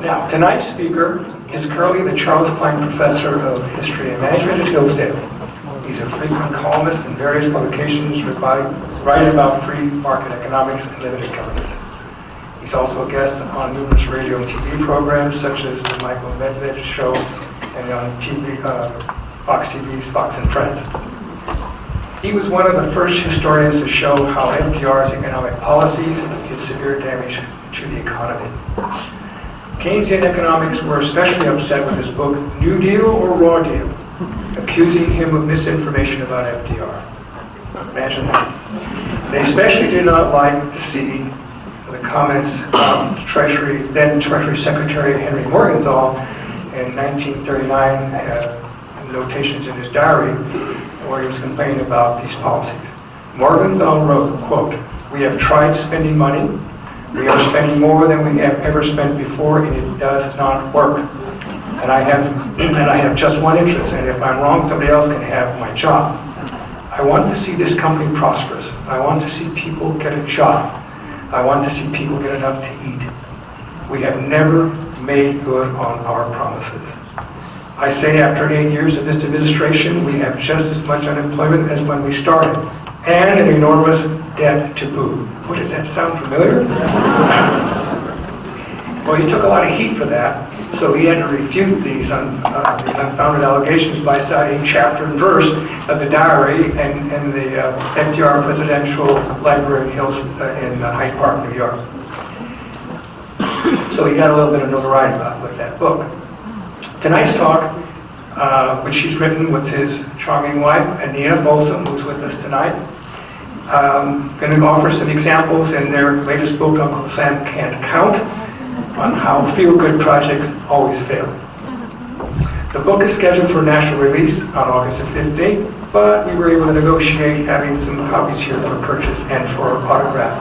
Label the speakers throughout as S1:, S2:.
S1: Now, tonight's speaker is currently the Charles Kline Professor of History and Management at Hillsdale. He's a frequent columnist in various publications writing about free market economics and limited government. He's also a guest on numerous radio and TV programs, such as the Michael Medved Show and on Fox TV's Fox and Friends. He was one of the first historians to show how FDR's economic policies did severe damage to the economy. Keynesian economics were especially upset with his book, New Deal or Raw Deal, accusing him of misinformation about FDR. Imagine that. They especially did not like to see the comments from then Treasury Secretary Henry Morgenthau in 1939, notations in his diary, where he was complaining about these policies. Morgenthau wrote, quote, "We have tried spending money. We are spending more than we have ever spent before, and it does not work. And I have just one interest, and if I'm wrong, somebody else can have my job. I want to see this company prosperous. I want to see people get a job. I want to see people get enough to eat. We have never made good on our promises. I say after 8 years of this administration, we have just as much unemployment as when we started, and an enormous debt to boot." What, does that sound familiar? Well, he took a lot of heat for that, so he had to refute these unfounded allegations by citing chapter and verse of the diary and the FDR Presidential Library in Hyde Park, New York. So he got a little bit of notoriety with that book. Tonight's talk, which he's written with his charming wife, Anita Folsom, who's with us tonight, going to offer some examples in their latest book, Uncle Sam Can't Count, on how feel-good projects always fail. The book is scheduled for national release on August the 15th, but we were able to negotiate having some copies here for purchase and for autograph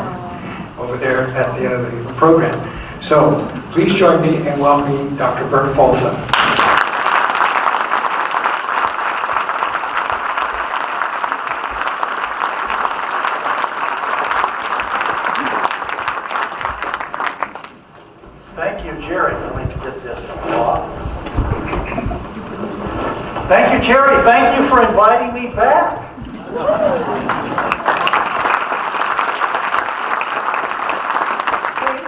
S1: over there at the end of the program. So please join me in welcoming Dr. Burt Folsom.
S2: Thank you, Jerry. Let me get this off. Thank you, Jerry. Thank you for inviting me back.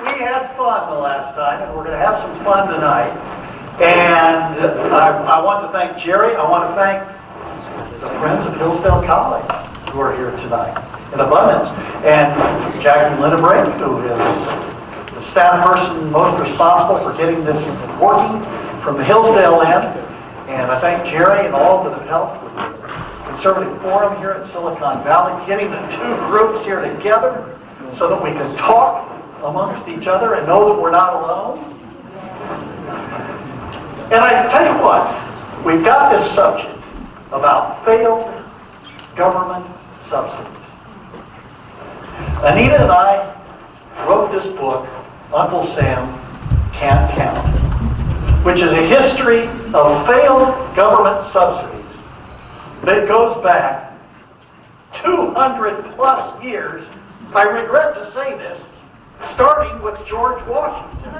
S2: We had fun the last time, and we're going to have some fun tonight. And I want to thank Jerry. I want to thank the friends of Hillsdale College who are here tonight in abundance. And Jackie Linnebrink, who is the staff person most responsible for getting this working from the Hillsdale end. And I thank Jerry and all that have helped with the Conservative Forum here at Silicon Valley, getting the two groups here together so that we can talk amongst each other and know that we're not alone. And I tell you what, we've got this subject about failed government subsidies. Anita and I wrote this book, Uncle Sam Can't Count, which is a history of failed government subsidies that goes back 200 plus years. I regret to say this, starting with George Washington,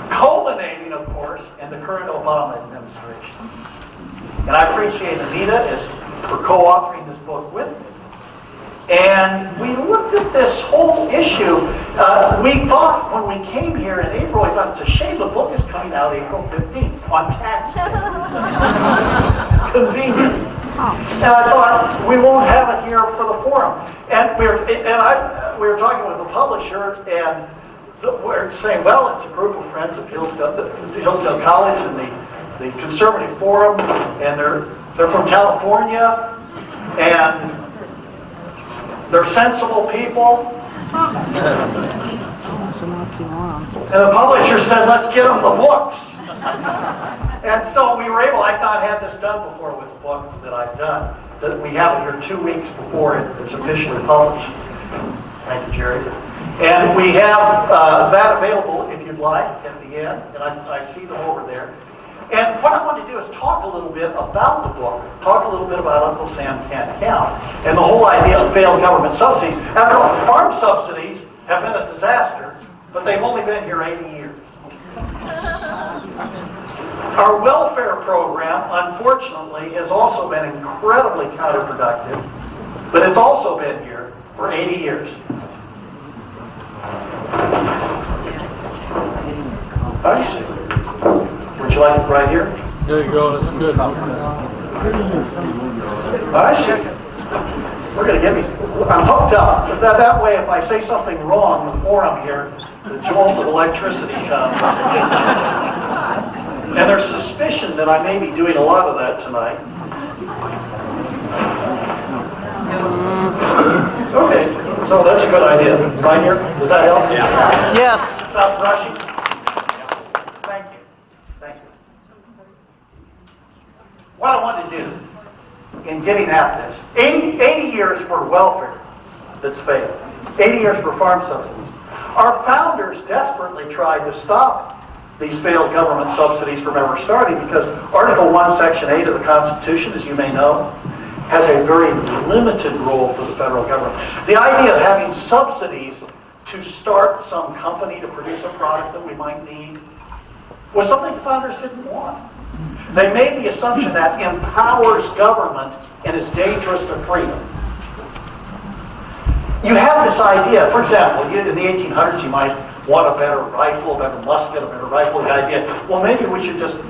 S2: culminating, of course, in the current Obama administration. And I appreciate Anita for co-authoring this book with me. And we looked at this whole issue. We thought when we came here in April, we thought it's a shame the book is coming out April 15th on tax day. Convenient. And I thought we won't have it here for the forum. And we were talking with the publisher, and we're saying, well, it's a group of friends of Hillsdale College and the Conservative Forum, and they're from California, and they're sensible people. And the publisher said, let's get them the books. And so we were able, I've not had this done before with the book that I've done, that we have it here 2 weeks before it's officially published. Thank you, Jerry. And we have that available if you'd like at the end, and I see them over there. And what I want to do is talk a little bit about the book, talk a little bit about Uncle Sam Can't Count, and the whole idea of failed government subsidies. After all, farm subsidies have been a disaster but they've only been here 80 years. Our welfare program, unfortunately, has also been incredibly counterproductive, but it's also been here for 80 years. I see. Would you like it right here?
S3: There you go, that's good.
S2: I see. We're going to get me. I'm hooked up. That way, if I say something wrong before I'm here, the jolt of electricity comes. And there's suspicion that I may be doing a lot of that tonight. Okay, so that's a good idea. Right here? Does that help?
S3: Yeah. Yes.
S2: Stop rushing. Thank you. Thank you. What I want to do in getting at this, 80 years for welfare that's failed, 80 years for farm subsidies. Our founders desperately tried to stop these failed government subsidies from ever starting because Article 1, Section 8 of the Constitution, as you may know, has a very limited role for the federal government. The idea of having subsidies to start some company to produce a product that we might need was something the founders didn't want. They made the assumption that empowers government and is dangerous to freedom. You have this idea, for example, in the 1800s you might want a better rifle, a better musket, a better rifle. The idea, well, maybe we should just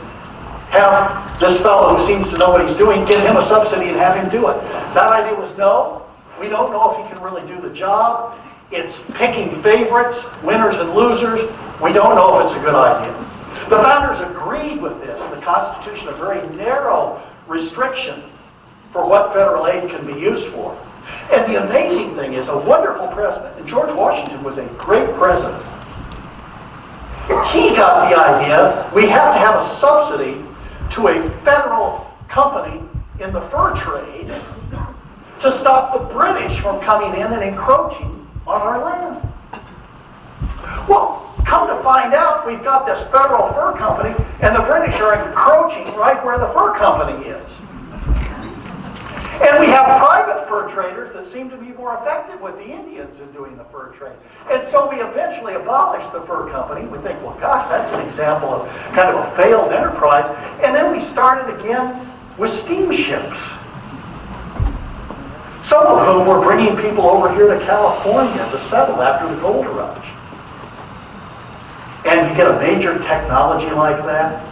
S2: have this fellow who seems to know what he's doing, give him a subsidy and have him do it. That idea was no, we don't know if he can really do the job. It's picking favorites, winners and losers. We don't know if it's a good idea. The founders agreed with this. The Constitution, a very narrow restriction for what federal aid can be used for. And the amazing thing is, a wonderful president, and George Washington was a great president. He got the idea we have to have a subsidy to a federal company in the fur trade to stop the British from coming in and encroaching on our land. Well, come to find out, we've got this federal fur company, and the British are encroaching right where the fur company is. And we have private fur traders that seem to be more effective with the Indians in doing the fur trade. And so we eventually abolished the fur company. We think, well, gosh, that's an example of kind of a failed enterprise. And then we started again with steamships. Some of whom were bringing people over here to California to settle after the gold rush. And you get a major technology like that.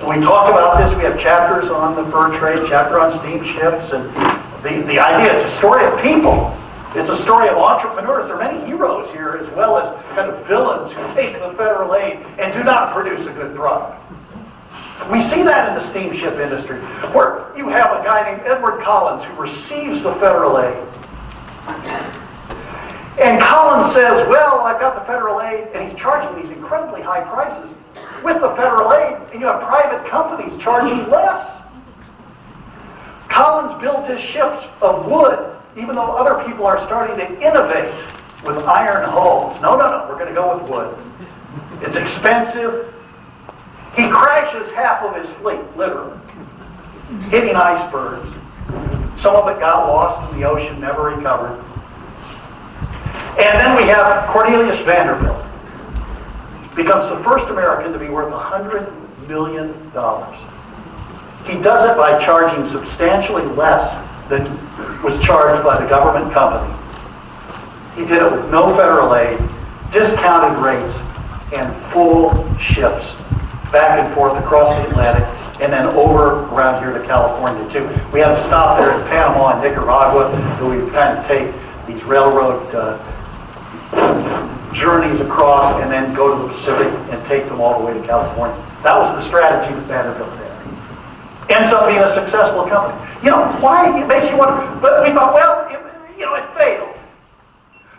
S2: We talk about this. We have chapters on the fur trade, chapter on steamships, and the idea, it's a story of people. It's a story of entrepreneurs. There are many heroes here as well as kind of villains who take the federal aid and do not produce a good product. We see that in the steamship industry, where you have a guy named Edward Collins who receives the federal aid. And Collins says, well, I've got the federal aid, and he's charging these incredibly high prices with the federal aid, and you have private companies charging less. Collins built his ships of wood, even though other people are starting to innovate with iron hulls. No, we're going to go with wood. It's expensive. He crashes half of his fleet, literally, hitting icebergs. Some of it got lost in the ocean, never recovered. And then we have Cornelius Vanderbilt. Becomes the first American to be worth $100 million. He does it by charging substantially less than was charged by the government company. He did it with no federal aid, discounted rates, and full ships back and forth across the Atlantic, and then over around here to California too. We had to stop there in Panama and Nicaragua, and we would kind of take these railroad journeys across and then go to the Pacific and take them all the way to California. That was the strategy that Vanderbilt had. Ends up being a successful company. You know, why? It makes you wonder. But we thought, well, it failed.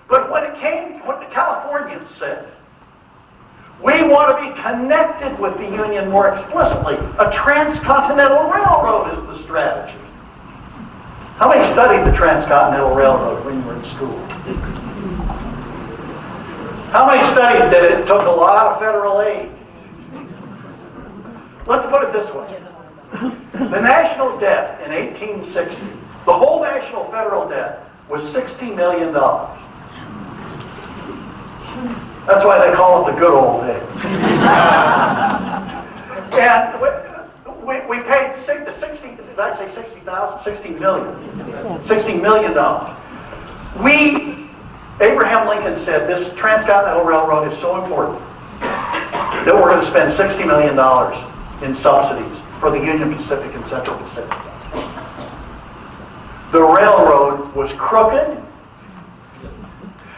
S2: But when the Californians said, we want to be connected with the Union more explicitly, a Transcontinental Railroad is the strategy. How many studied the Transcontinental Railroad when you were in school? How many studied that it took a lot of federal aid? Let's put it this way. The national debt in 1860, the whole national federal debt was $60 million. That's why they call it the good old days. And we paid 60, did I say 60,000? 60 million. $60 million. Abraham Lincoln said this Transcontinental Railroad is so important that we're going to spend $60 million in subsidies for the Union Pacific and Central Pacific. The railroad was crooked.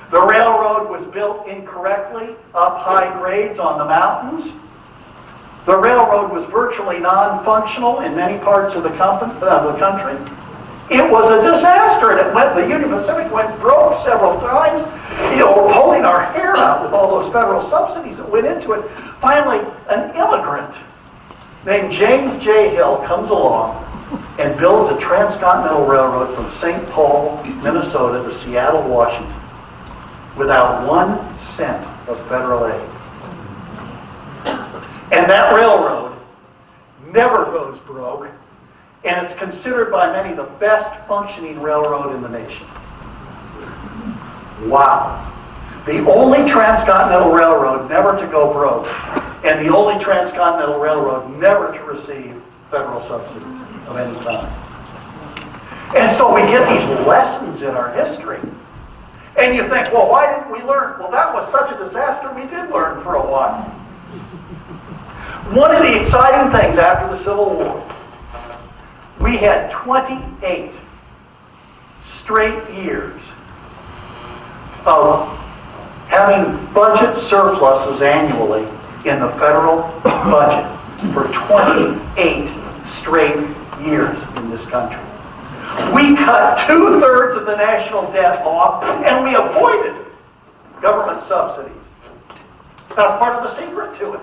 S2: The railroad was built incorrectly up high grades on the mountains. The railroad was virtually non-functional in many parts of the country. It was a disaster, and the Union Pacific went broke several times. We're pulling our hair out with all those federal subsidies that went into it. Finally, an immigrant named James J. Hill comes along and builds a transcontinental railroad from St. Paul, Minnesota to Seattle, Washington, without 1 cent of federal aid. And that railroad never goes broke, and it's considered by many the best functioning railroad in the nation. Wow. The only transcontinental railroad never to go broke, and the only transcontinental railroad never to receive federal subsidies of any kind. And so we get these lessons in our history. And you think, well, why didn't we learn? Well, that was such a disaster, we did learn for a while. One of the exciting things after the Civil War, we had 28 straight years of having budget surpluses annually in the federal budget for 28 straight years in this country. We cut 2/3 of the national debt off, and we avoided government subsidies. That's part of the secret to it.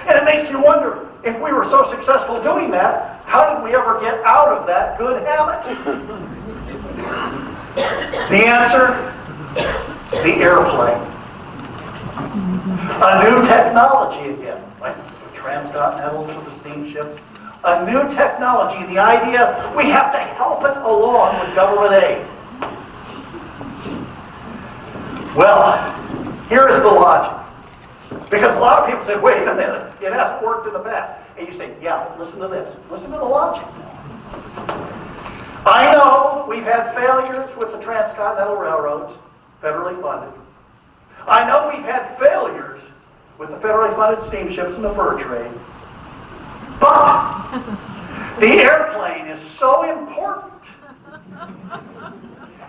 S2: And it makes you wonder, if we were so successful doing that, how did we ever get out of that good habit? The answer, the airplane. A new technology again, like the transcontinentals or the steamships. A new technology, the idea we have to help it along with government aid. Well, here is the logic. Because a lot of people say, wait a minute, it hasn't worked in the past. And you say, yeah, listen to this. Listen to the logic. I know we've had failures with the transcontinental railroads, federally funded. I know we've had failures with the federally funded steamships and the fur trade. But the airplane is so important,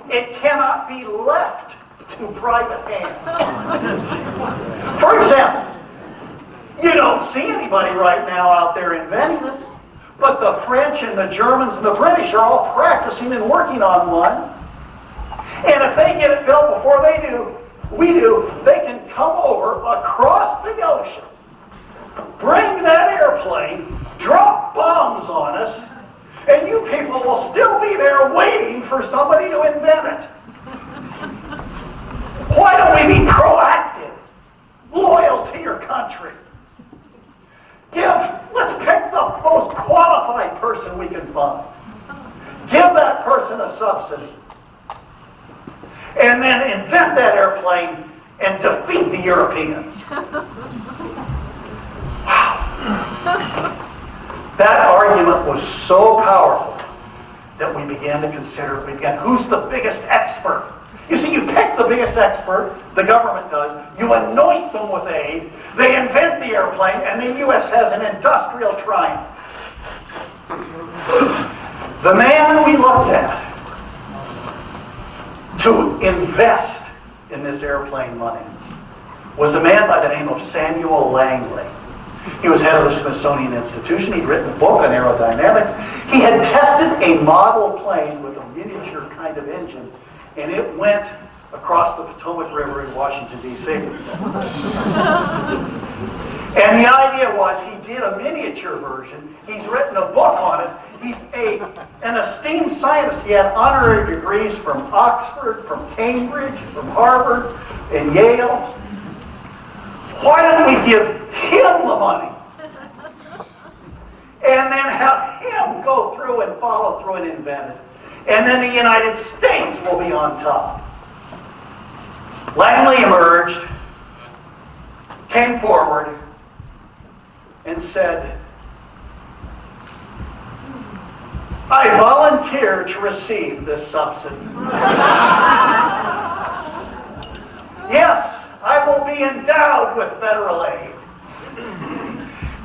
S2: it cannot be left to private hands. For example, you don't see anybody right now out there inventing it, but the French and the Germans and the British are all practicing and working on one. And if they get it built before we do, they can come over across the ocean, bring that airplane, drop bombs on us, and you people will still be there waiting for somebody to invent it. Why don't we be proactive, loyal to your country? Let's pick the most qualified person we can find. Give that person a subsidy. And then invent that airplane and defeat the Europeans. Wow. That argument was so powerful that we began to consider, who's the biggest expert? You see, you pick the biggest expert, the government does, you anoint them with aid, they invent the airplane, and the U.S. has an industrial triumph. The man we looked at to invest in this airplane money was a man by the name of Samuel Langley. He was head of the Smithsonian Institution. He'd written a book on aerodynamics. He had tested a model plane with a miniature kind of engine, and it went across the Potomac River in Washington, D.C. And the idea was he did a miniature version. He's written a book on it. He's an esteemed scientist. He had honorary degrees from Oxford, from Cambridge, from Harvard, and Yale. Why don't we give him the money? And then have him go through and follow through and invent it. And then the United States will be on top. Langley emerged came forward and said, I volunteer to receive this subsidy. Yes, I will be endowed with federal aid.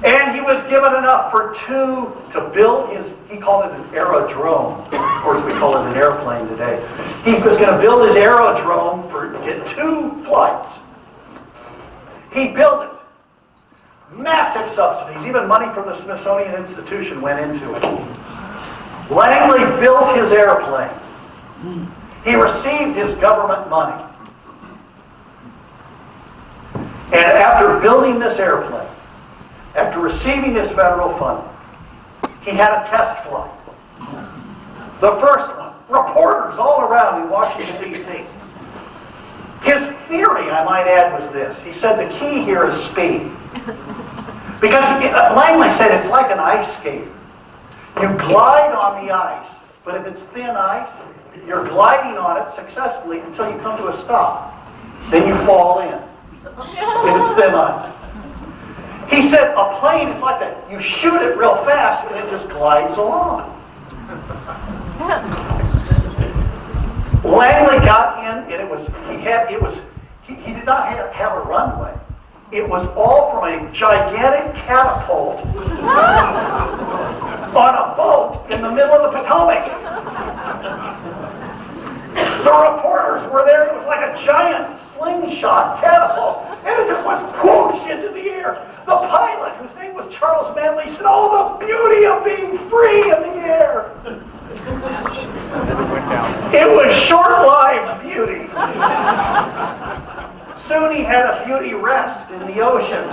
S2: And he was given enough for two to build his, he called it an aerodrome. Of course, we call it an airplane today. He was going to build his aerodrome to get 2 flights. He built it. Massive subsidies. Even money from the Smithsonian Institution went into it. Langley built his airplane. He received his government money. And after building this airplane, after receiving his federal funding, he had a test flight. The first one, reporters all around in Washington, D.C. His theory, I might add, was this. He said the key here is speed. Because Langley said it's like an ice skate. You glide on the ice, but if it's thin ice, you're gliding on it successfully until you come to a stop. Then you fall in, if it's thin ice. He said a plane is like that. You shoot it real fast and it just glides along. Langley got in and he did not have a runway. It was all from a gigantic catapult on a boat in the middle of the Potomac. The reporters were there. It was like a giant slingshot catapult. And it just was whoosh into the air. The pilot, whose name was Charles Manley, said, oh, the beauty of being free in the air. It was short-lived beauty. Soon he had a beauty rest in the ocean.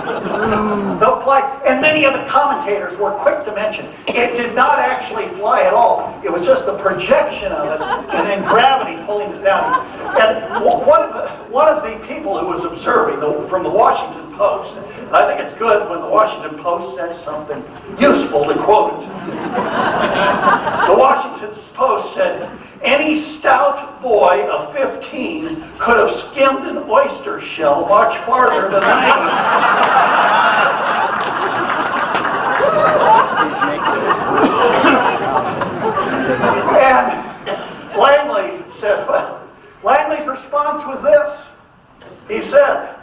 S2: The flight, and many of the commentators were quick to mention, it did not actually fly at all. It was just the projection of it, and then gravity pulling it down. And one of the people who was observing from the Washington Post, and I think it's good when the Washington Post says something useful to quote it. The Washington Post said, any stout boy of 15 could have skimmed an oyster shell much farther than I am. And Langley said, well, Langley's response was this. He said,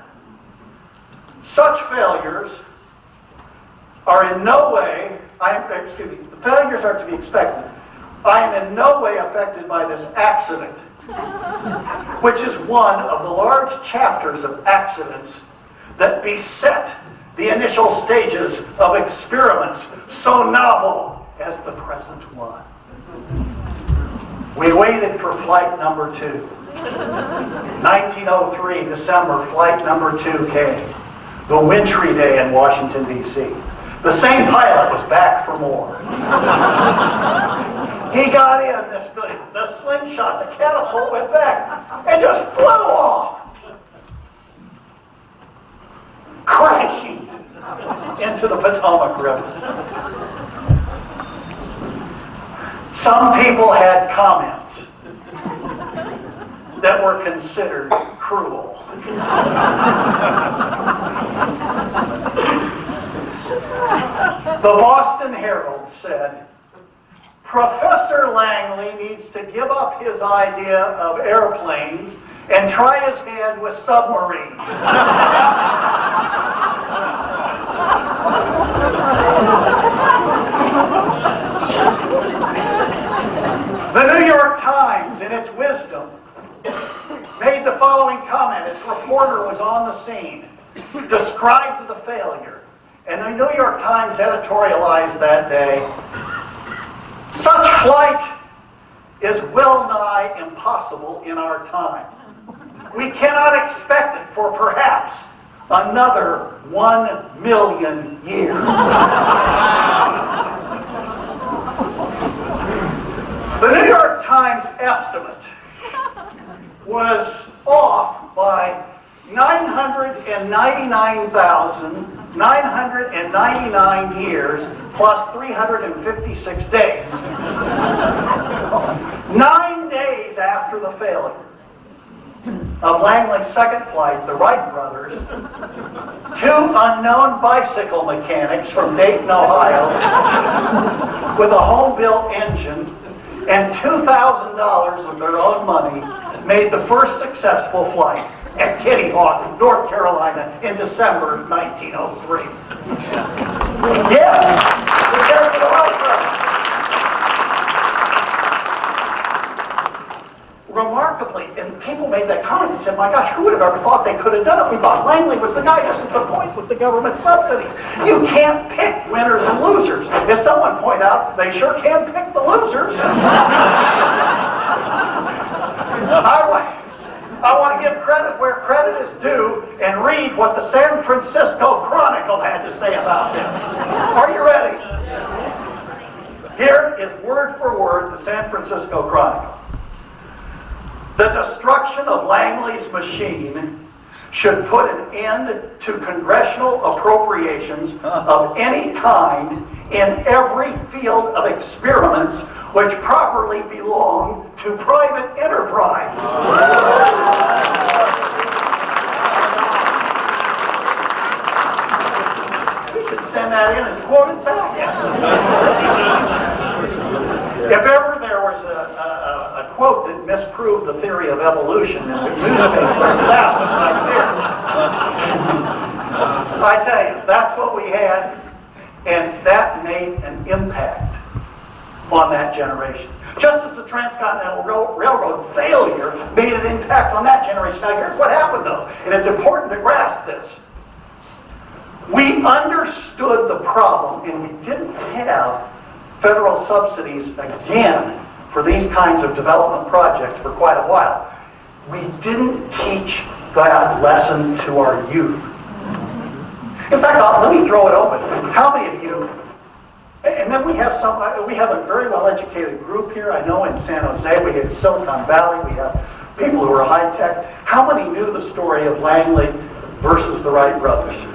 S2: such failures are in no way, failures are to be expected. I am in no way affected by this accident, which is one of the large chapters of accidents that beset the initial stages of experiments so novel as the present one. We waited for flight number 2. 1903, December, flight number 2 came. The wintry day in Washington, D.C. The same pilot was back for more. He got in the slingshot, the catapult went back and just flew off, crashing into the Potomac River. Some people had comments that were considered cruel. The Boston Herald said, Professor Langley needs to give up his idea of airplanes and try his hand with submarines. The New York Times, in its wisdom, made the following comment. Its reporter was on the scene, described the failure, and the New York Times editorialized that day, such flight is well nigh impossible in our time. We cannot expect it for perhaps another 1 million years. The New York Times estimate was off by 999,999 years plus 356 days. 9 days after the failure, of Langley's second flight, the Wright brothers, 2 unknown bicycle mechanics from Dayton, Ohio, with a home-built engine and $2,000 of their own money, made the first successful flight at Kitty Hawk, North Carolina, in December 1903. Yes, prepare for the Wright brothers. Remarkably, and people made that comment and said, my gosh, who would have ever thought they could have done it? We thought Langley was the guy. This is the point with the government subsidies. You can't pick winners and losers. As someone pointed out, they sure can pick the losers. I want to give credit where credit is due and read what the San Francisco Chronicle had to say about this. Are you ready? Here is word for word the San Francisco Chronicle. The destruction of Langley's machine should put an end to congressional appropriations of any kind in every field of experiments which properly belong to private enterprise. We should send that in and quote it back. If ever there was a quote that misproved the theory of evolution in the newspaper, it's that one right there. I tell you, that's what we had, and that made an impact on that generation. Just as the Transcontinental Railroad failure made an impact on that generation. Now here's what happened though, and it's important to grasp this. We understood the problem, and we didn't have federal subsidies again for these kinds of development projects for quite a while. We didn't teach that lesson to our youth. In fact, let me throw it open. How many of you, and then we have a very well-educated group here. I know in San Jose, we have Silicon Valley, we have people who are high-tech. How many knew the story of Langley versus the Wright brothers?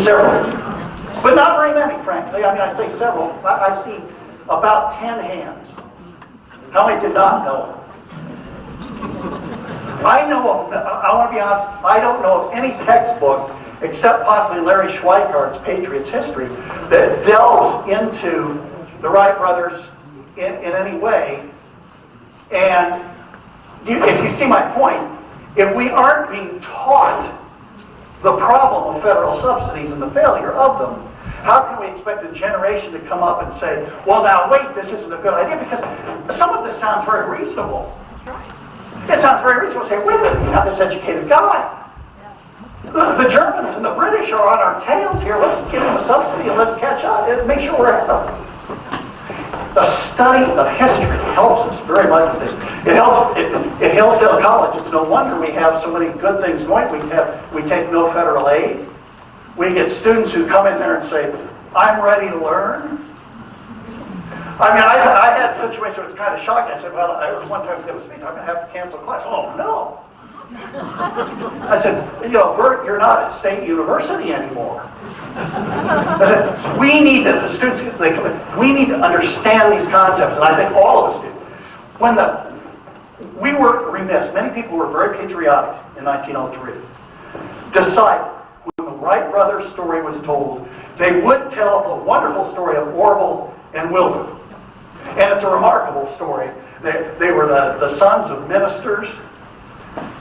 S2: Several. But not very many, frankly. I mean, I say several. I see about 10 hands. How many did not know? I want to be honest, I don't know of any textbook, except possibly Larry Schweikart's Patriots History, that delves into the Wright brothers in any way. And if you see my point, if we aren't being taught the problem of federal subsidies and the failure of them, how can we expect a generation to come up and say, well, now, wait, this isn't a good idea? Because some of this sounds very reasonable. That's right. It sounds very reasonable to say, wait a minute, you have this educated guy. The Germans and the British are on our tails here. Let's give them a subsidy and let's catch up and make sure we're ahead of them. The study of history helps us very much with this. It helps at Hillsdale College. It's no wonder we have so many good things going. We take no federal aid. We get students who come in there and say, I'm ready to learn. I mean, I had a situation that was kind of shocking. I said, well, one time I was speaking, I'm going to have to cancel class. Oh, no. I said, Burt, you're not at State University anymore. I said, we need to understand these concepts, and I think all of us do. We were remiss, many people were very patriotic in 1903, decided when the Wright brothers' story was told, they would tell the wonderful story of Orville and Wilbur. And it's a remarkable story. They were the sons of ministers,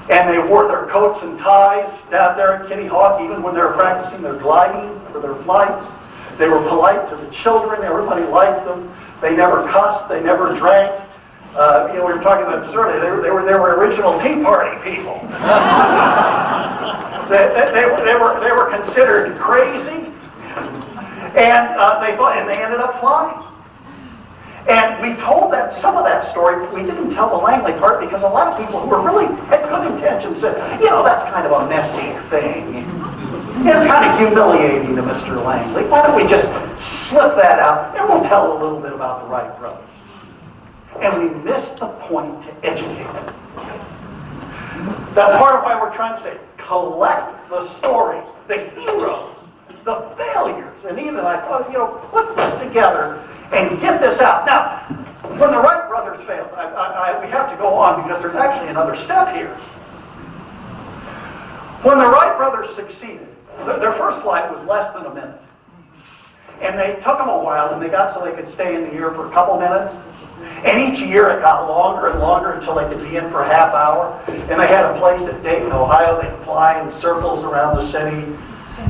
S2: and they wore their coats and ties down there at Kitty Hawk, even when they were practicing their gliding for their flights. They were polite to the children. Everybody liked them. They never cussed. They never drank. We were talking about this earlier. They were original Tea Party people. They were considered crazy, and they ended up flying. And we told some of that story, but we didn't tell the Langley part because a lot of people who had good intentions said, that's kind of a messy thing. It's kind of humiliating to Mr. Langley. Why don't we just slip that out and we'll tell a little bit about the Wright brothers. And we missed the point to educate them. That's part of why we're trying to say, collect the stories, the heroes, the failures. And even I thought, put this together and get this out. Now, when the Wright brothers brothers failed. We have to go on because there's actually another step here. When the Wright brothers succeeded, their first flight was less than a minute. And they took them a while, and they got so they could stay in the air for a couple minutes. And each year it got longer and longer until they could be in for a half hour. And they had a place at Dayton, Ohio. They'd fly in circles around the city.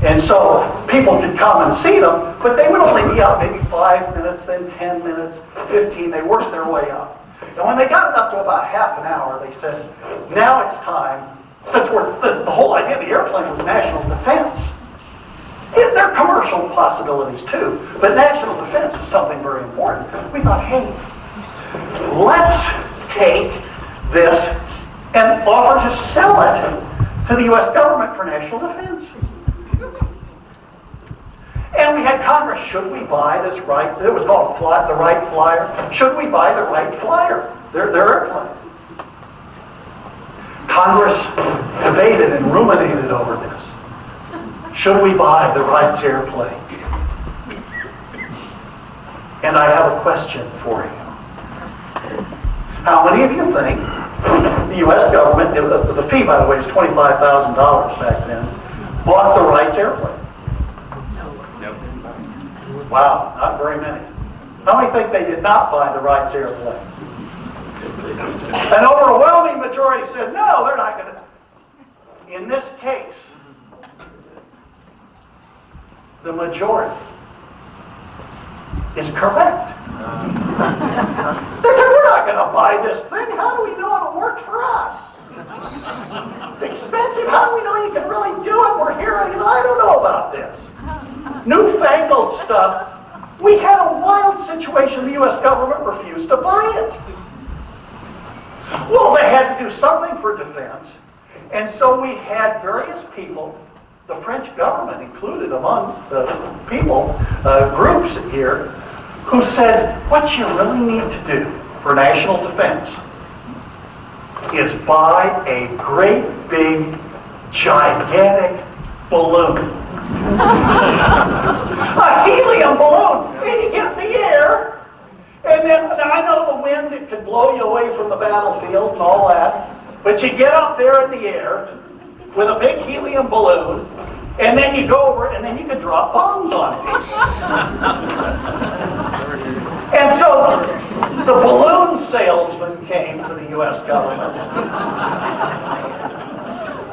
S2: And so people could come and see them, but they would only be out maybe 5 minutes, then 10 minutes, 15. They worked their way up. And when they got it up to about half an hour, they said, now it's time, since the whole idea of the airplane was national defense. There are commercial possibilities too, but national defense is something very important. We thought, hey, let's take this and offer to sell it to the U.S. government for national defense. And we had Congress, should we buy this Wright, it was called the Wright Flyer, should we buy the Wright Flyer, their airplane? Congress debated and ruminated over this. Should we buy the Wright's airplane? And I have a question for you. How many of you think the U.S. government, the fee, by the way, is $25,000 back then, bought the Wright's airplane? Wow, not very many. How many think they did not buy the Wright's airplane? An overwhelming majority said, no, they're not going to. In this case, the majority is correct. They said, we're not going to buy this thing. How do we know it'll work for us? It's expensive. How do we know you can really do it? We're here, I don't know about this. Newfangled stuff. We had a wild situation. The U.S. government refused to buy it. Well, they had to do something for defense. And so we had various people, the French government included among the people, groups here, who said, what you really need to do for national defense is buy a great big, gigantic balloon. A helium balloon. And you get in the air, and then, now I know the wind, it could blow you away from the battlefield and all that, but you get up there in the air with a big helium balloon, and then you go over, and then you can drop bombs on it. And so the balloon salesman came to the U.S. government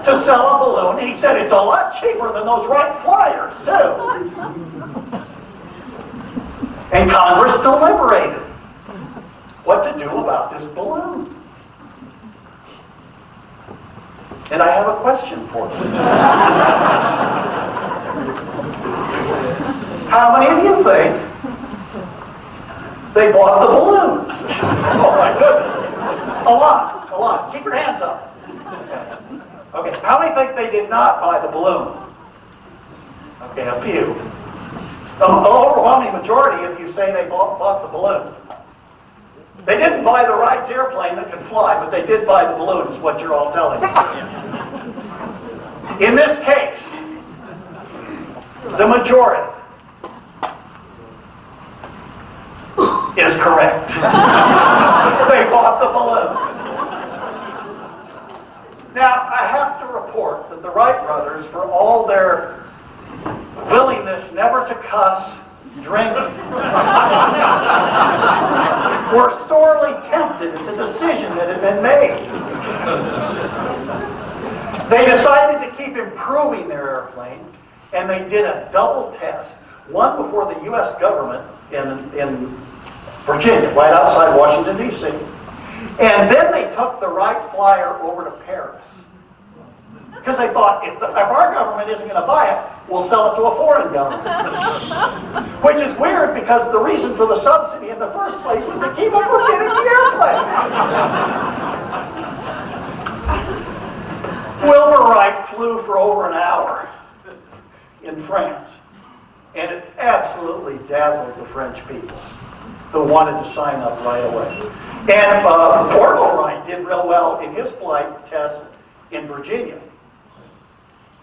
S2: to sell a balloon, and he said it's a lot cheaper than those Wright Flyers, too. And Congress deliberated what to do about this balloon. And I have a question for you. How many of you think they bought the balloon? Oh my goodness. A lot. Keep your hands up. Okay, how many think they did not buy the balloon? Okay, a few. The overwhelming majority of you say they bought the balloon. They didn't buy the Wright's airplane that could fly, but they did buy the balloon, is what you're all telling me. In this case, the majority is correct. They bought the balloon. Now, I have to report that the Wright brothers, for all their willingness never to cuss, drink, were sorely tempted at the decision that had been made. They decided to keep improving their airplane, and they did a double test, one before the U.S. government in Virginia, right outside Washington, D.C. And then they took the Wright Flyer over to Paris. Because they thought, if our government isn't going to buy it, we'll sell it to a foreign government. Which is weird, because the reason for the subsidy in the first place was to keep them from getting the airplane. Wilbur Wright flew for over an hour in France. And it absolutely dazzled the French people, who wanted to sign up right away. And Orville Wright did real well in his flight test in Virginia.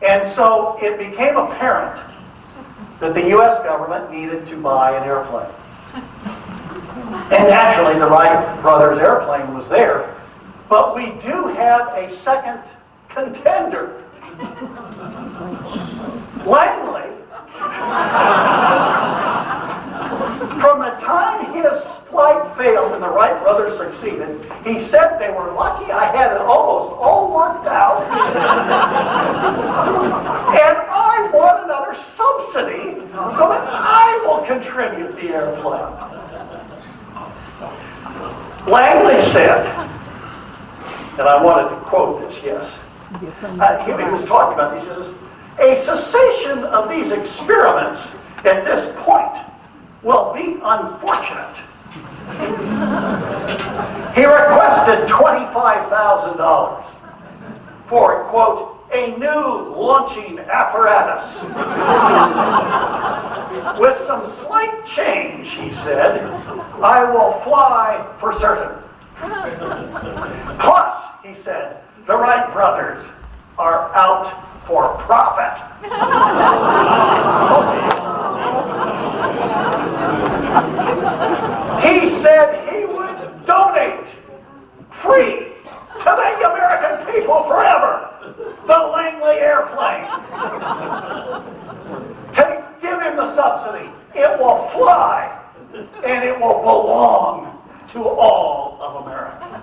S2: And so it became apparent that the U.S. government needed to buy an airplane. And naturally, the Wright brothers airplane was there. But we do have a second contender. Langley, from the time his flight failed and the Wright brothers succeeded, he said they were lucky I had it almost all worked out. And I want another subsidy so that I will contribute the airplane. Langley said, and I wanted to quote this, yes. He was talking about these. He says, a cessation of these experiments at this point will be unfortunate. He requested $25,000 for, quote, a new launching apparatus. With some slight change, he said, I will fly for certain. Plus, he said, the Wright brothers are out for profit. He said he would donate free to the American people forever the Langley airplane. To give him the subsidy. It will fly and it will belong to all of America.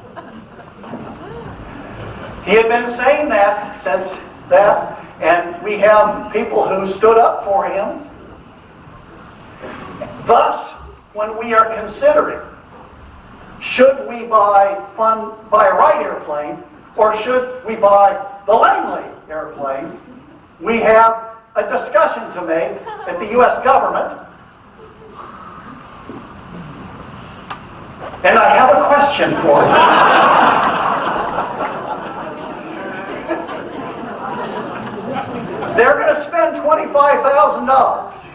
S2: He had been saying that since that, and we have people who stood up for him. Thus, when we are considering, should we buy a Wright airplane or should we buy the Langley airplane, we have a discussion to make at the U.S. government. And I have a question for you. They're going to spend $25,000.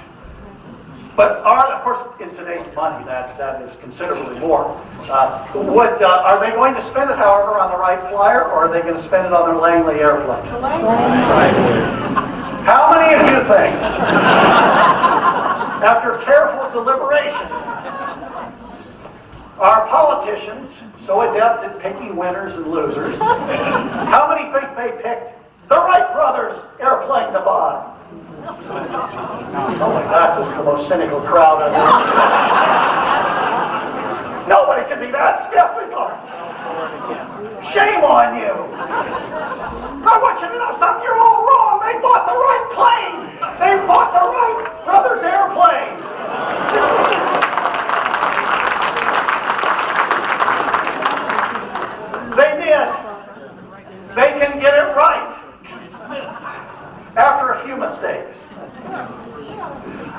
S2: But of course, in today's money, that is considerably more. Are they going to spend it, however, on the Wright Flyer, or are they going to spend it on their Langley airplane? How many of you think, after careful deliberation, our politicians, so adept at picking winners and losers, how many think they picked the Wright brothers airplane to buy? Oh my gosh, this is the most cynical crowd I've ever seen. Nobody can be that skeptical. Shame on you. I want you to know something. You're all wrong. They bought the right plane. They bought the Wright brothers airplane. They did. They can get it right. After a few mistakes.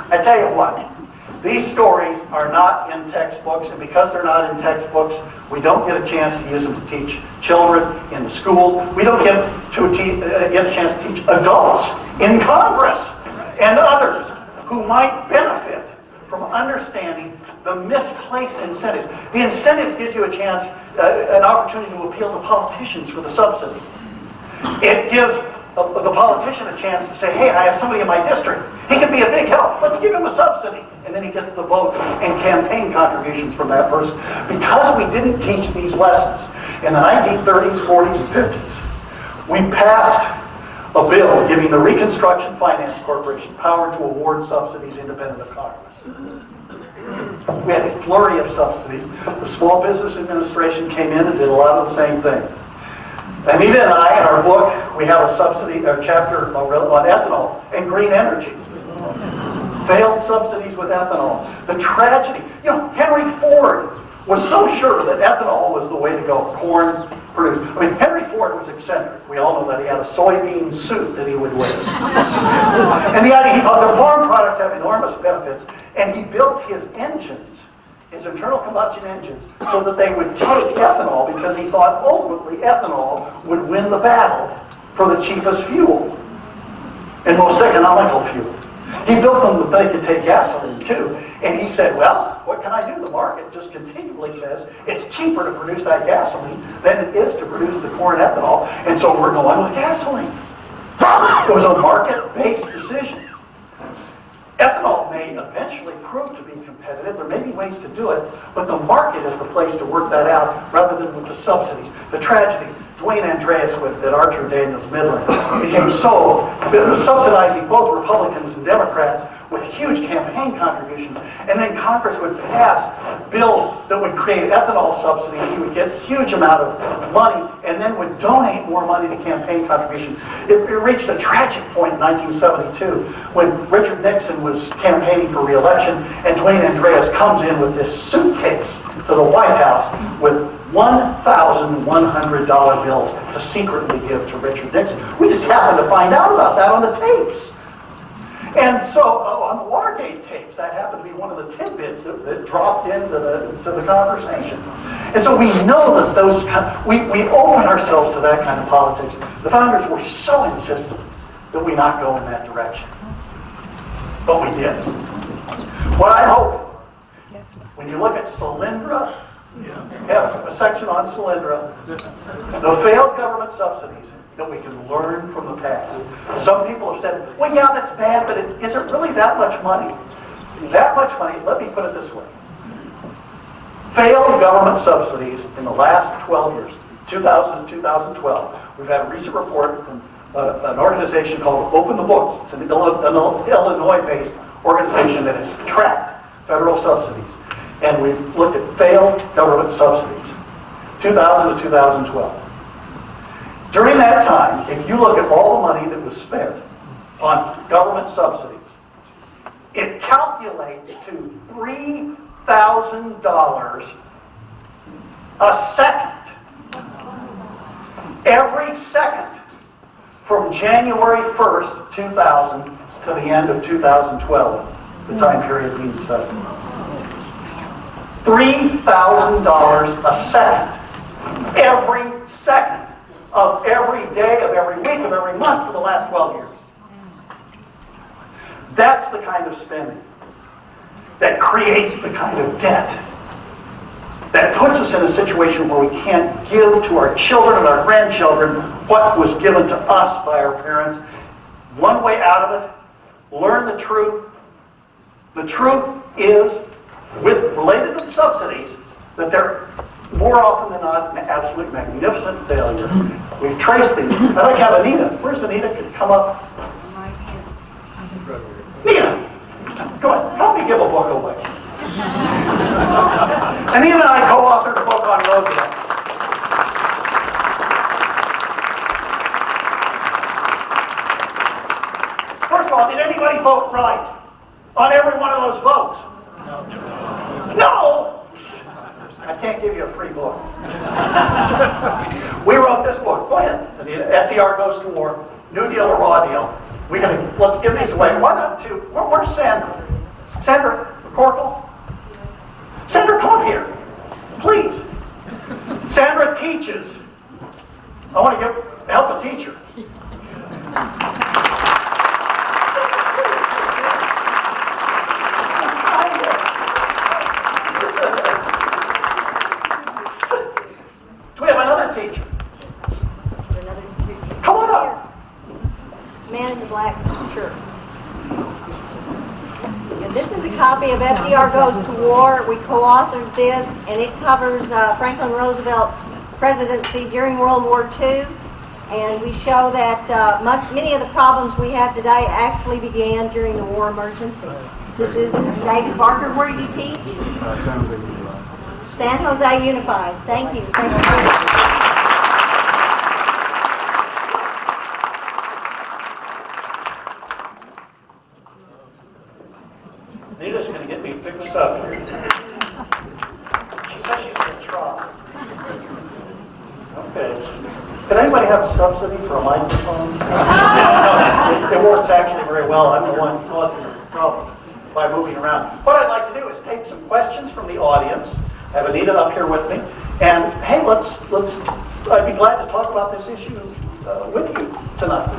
S2: I tell you what, these stories are not in textbooks, and because they're not in textbooks, we don't get a chance to use them to teach children in the schools. We don't get a chance to teach adults in Congress and others who might benefit from understanding the misplaced incentives. The incentives gives you a chance, an opportunity to appeal to politicians for the subsidy. It gives the politician a chance to say, hey, I have somebody in my district. He can be a big help. Let's give him a subsidy. And then he gets the votes and campaign contributions from that person. Because we didn't teach these lessons in the 1930s, 40s, and 50s, we passed a bill giving the Reconstruction Finance Corporation power to award subsidies independent of Congress. We had a flurry of subsidies. The Small Business Administration came in and did a lot of the same thing. Anita and I, in our book, we have a chapter on ethanol and green energy. Failed subsidies with ethanol. The tragedy. Henry Ford was so sure that ethanol was the way to go. Corn produced. Henry Ford was eccentric. We all know that he had a soybean suit that he would wear. And the idea, he thought the farm products have enormous benefits, and he built his engines, his internal combustion engines, so that they would take ethanol because he thought ultimately ethanol would win the battle for the cheapest fuel and most economical fuel. He built them that they could take gasoline too. And he said, well, what can I do? The market just continually says it's cheaper to produce that gasoline than it is to produce the corn ethanol. And so we're going with gasoline. It was a market-based decision. Ethanol may eventually prove to be competitive. There may be ways to do it, but the market is the place to work that out rather than with the subsidies. The tragedy, Dwayne Andreas at Archer Daniels Midland became so subsidizing both Republicans and Democrats with huge campaign contributions, and then Congress would pass bills that would create ethanol subsidies. He would get a huge amount of money and then would donate more money to campaign contributions. It reached a tragic point in 1972 when Richard Nixon was campaigning for re-election, and Dwayne Andreas comes in with this suitcase to the White House with $1,100 bills to secretly give to Richard Nixon. We just happened to find out about that on the tapes. And so, on the Watergate tapes, that happened to be one of the tidbits that dropped into the conversation. And so we know that we open ourselves to that kind of politics. The founders were so insistent that we not go in that direction. But we did. What I'm hoping, when you look at Solyndra, a section on Solyndra, the failed government subsidies, that we can learn from the past. Some people have said, well, yeah, that's bad, but is it really that much money? That much money, let me put it this way. Failed government subsidies in the last 12 years, 2000 to 2012. We've had a recent report from an organization called Open the Books. It's an Illinois-based organization that has tracked federal subsidies. And we've looked at failed government subsidies, 2000 to 2012. During that time, if you look at all the money that was spent on government subsidies, it calculates to $3,000 a second. Every second from January 1st, 2000 to the end of 2012, the time period being studied. $3,000 a second. Every second of every day, of every week, of every month for the last 12 years. That's the kind of spending that creates the kind of debt that puts us in a situation where we can't give to our children and our grandchildren what was given to us by our parents. One way out of it, learn the truth. The truth is, related to the subsidies, that they're more often than not an absolute magnificent failure. We've traced these. I'd like to have Anita. Where's Anita? Could come up. Anita, go on. Help me give a book away. Anita and I co-authored a book on Roosevelt. First of all, did anybody vote right on every one of those votes? No! I can't give you a free book. We wrote this book. Go ahead. FDR Goes to War, New Deal or Raw Deal. Let's give these away. Why not two? Where's Sandra? Sandra Corkle? Sandra, come up here. Please. Sandra teaches. I want to help a teacher. Teacher. Come on up.
S4: Man in the black shirt. And this is a copy of FDR Goes to War. We co-authored this, and it covers Franklin Roosevelt's presidency during World War II. And we show that many of the problems we have today actually began during the war emergency. This is David Barker. Where do you teach? San Jose Unified. Thank you. Thank you very much.
S2: Anita's going to get me fixed up here. She says she's going to try. Okay. Can anybody have a subsidy for a microphone? No, it works actually very well. I'm the one causing the problem by moving around. What I'd like to do is take some questions from the audience. I have Anita up here with me. And hey, I'd be glad to talk about this issue with you tonight.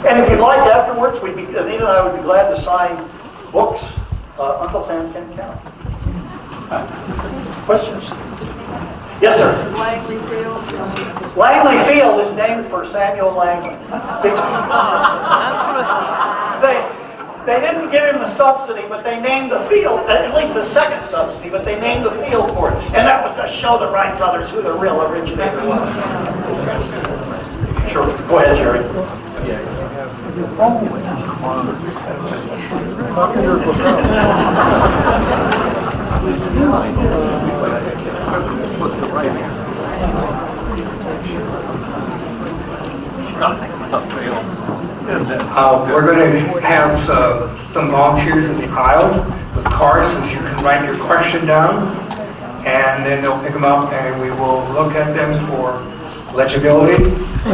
S2: And if you'd like afterwards, Anita and I would be glad to sign books. Uncle Sam can count. Questions? Yes, sir.
S4: Langley Field.
S2: Langley Field is named for Samuel Langley. They didn't give him the subsidy, but they named the field, at least the second subsidy, but they named the field for it. And that was to show the Wright brothers who the real originator was. Sure. Go ahead, Jerry.
S1: We're going to have some volunteers in the aisle with cards, so you can write your question down, and then they'll pick them up, and we will look at them for legibility,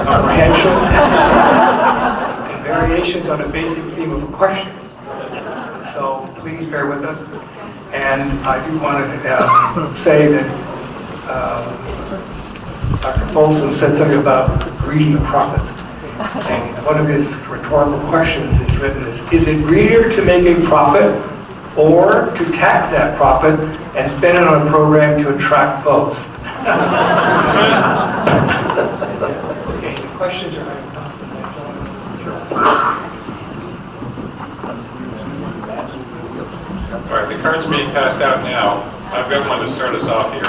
S1: comprehension, and variations on a basic theme of a question. So please bear with us. And I do want to say that Dr. Folsom said something about greedy profits. And one of his rhetorical questions is written is it greedier to make a profit or to tax that profit and spend it on a program to attract votes? Okay, the questions are...
S5: All right, the card's being passed out now. I've got one to start us off here.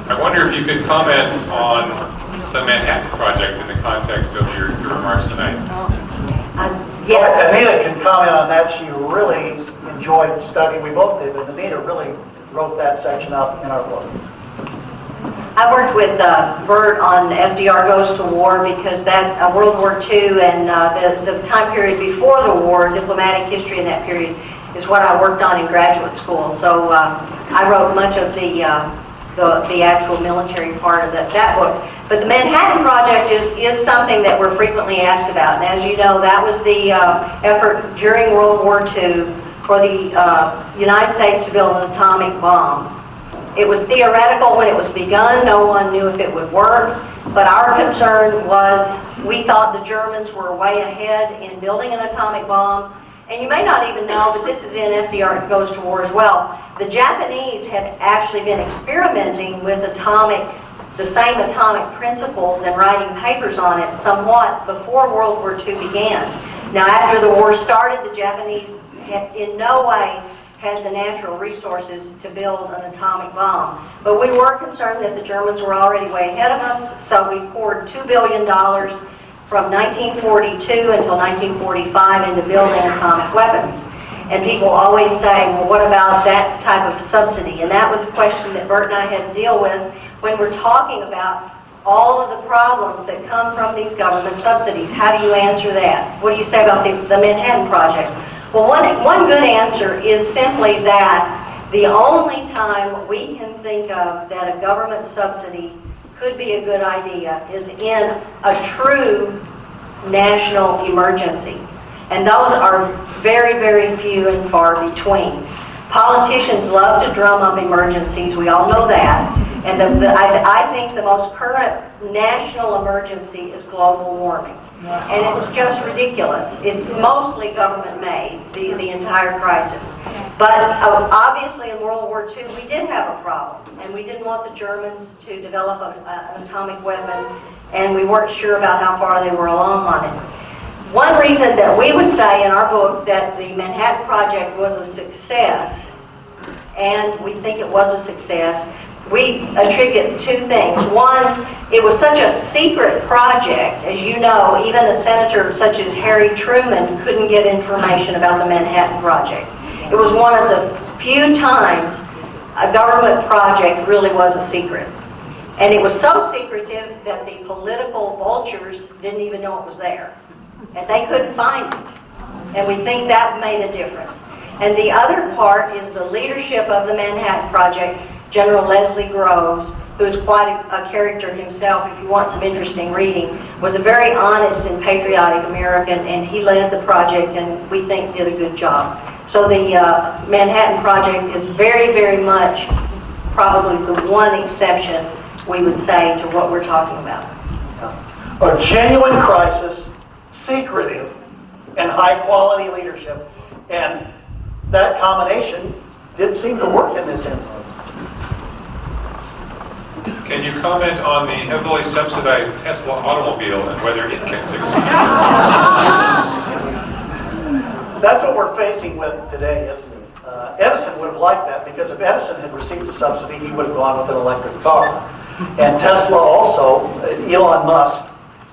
S5: I wonder if you could comment on the Manhattan Project in the context of your remarks tonight.
S2: Yes. Anita can comment on that. She really enjoyed studying. We both did, but Anita really wrote that section up in our book.
S4: I worked with Burt on FDR Goes to War because that World War II and the time period before the war, diplomatic history in that period, is what I worked on in graduate school. So I wrote much of the actual military part of that book. But the Manhattan Project is something that we're frequently asked about. And as you know, that was the effort during World War II for the United States to build an atomic bomb. It was theoretical when it was begun. No one knew if it would work. But our concern was we thought the Germans were way ahead in building an atomic bomb. And you may not even know, but this is in FDR Goes to War as well. The Japanese had actually been experimenting with the same atomic principles and writing papers on it somewhat before World War II began. Now, after the war started, the Japanese had in no way had the natural resources to build an atomic bomb. But we were concerned that the Germans were already way ahead of us, so we poured $2 billion from 1942 until 1945 into building atomic weapons. And people always say, well, what about that type of subsidy? And that was a question that Burt and I had to deal with when we're talking about all of the problems that come from these government subsidies. How do you answer that? What do you say about the Manhattan Project? Well, one good answer is simply that the only time we can think of that a government subsidy could be a good idea is in a true national emergency. And those are very, very few and far between. Politicians love to drum up emergencies. We all know that. And I think the most current national emergency is global warming. And it's just ridiculous. It's mostly government-made, the entire crisis. But obviously in World War II, we did have a problem. And we didn't want the Germans to develop an atomic weapon. And we weren't sure about how far they were along on it. One reason that we would say in our book that the Manhattan Project was a success, and we think it was a success, we attribute two things. One, it was such a secret project. As you know, even a senator such as Harry Truman couldn't get information about the Manhattan Project. It was one of the few times a government project really was a secret. And it was so secretive that the political vultures didn't even know it was there. And they couldn't find it. And we think that made a difference. And the other part is the leadership of the Manhattan Project. General Leslie Groves, who's quite a character himself, if you want some interesting reading, was a very honest and patriotic American, and he led the project and we think did a good job. So the Manhattan Project is very, very much probably the one exception we would say to what we're talking about.
S2: A genuine crisis, secretive, and high-quality leadership. And that combination did seem to work in this instance.
S5: Can you comment on the heavily subsidized Tesla automobile and whether it can succeed?
S2: That's what we're facing with today, isn't it? Edison would have liked that, because if Edison had received a subsidy, he would have gone with an electric car. And Tesla also, Elon Musk,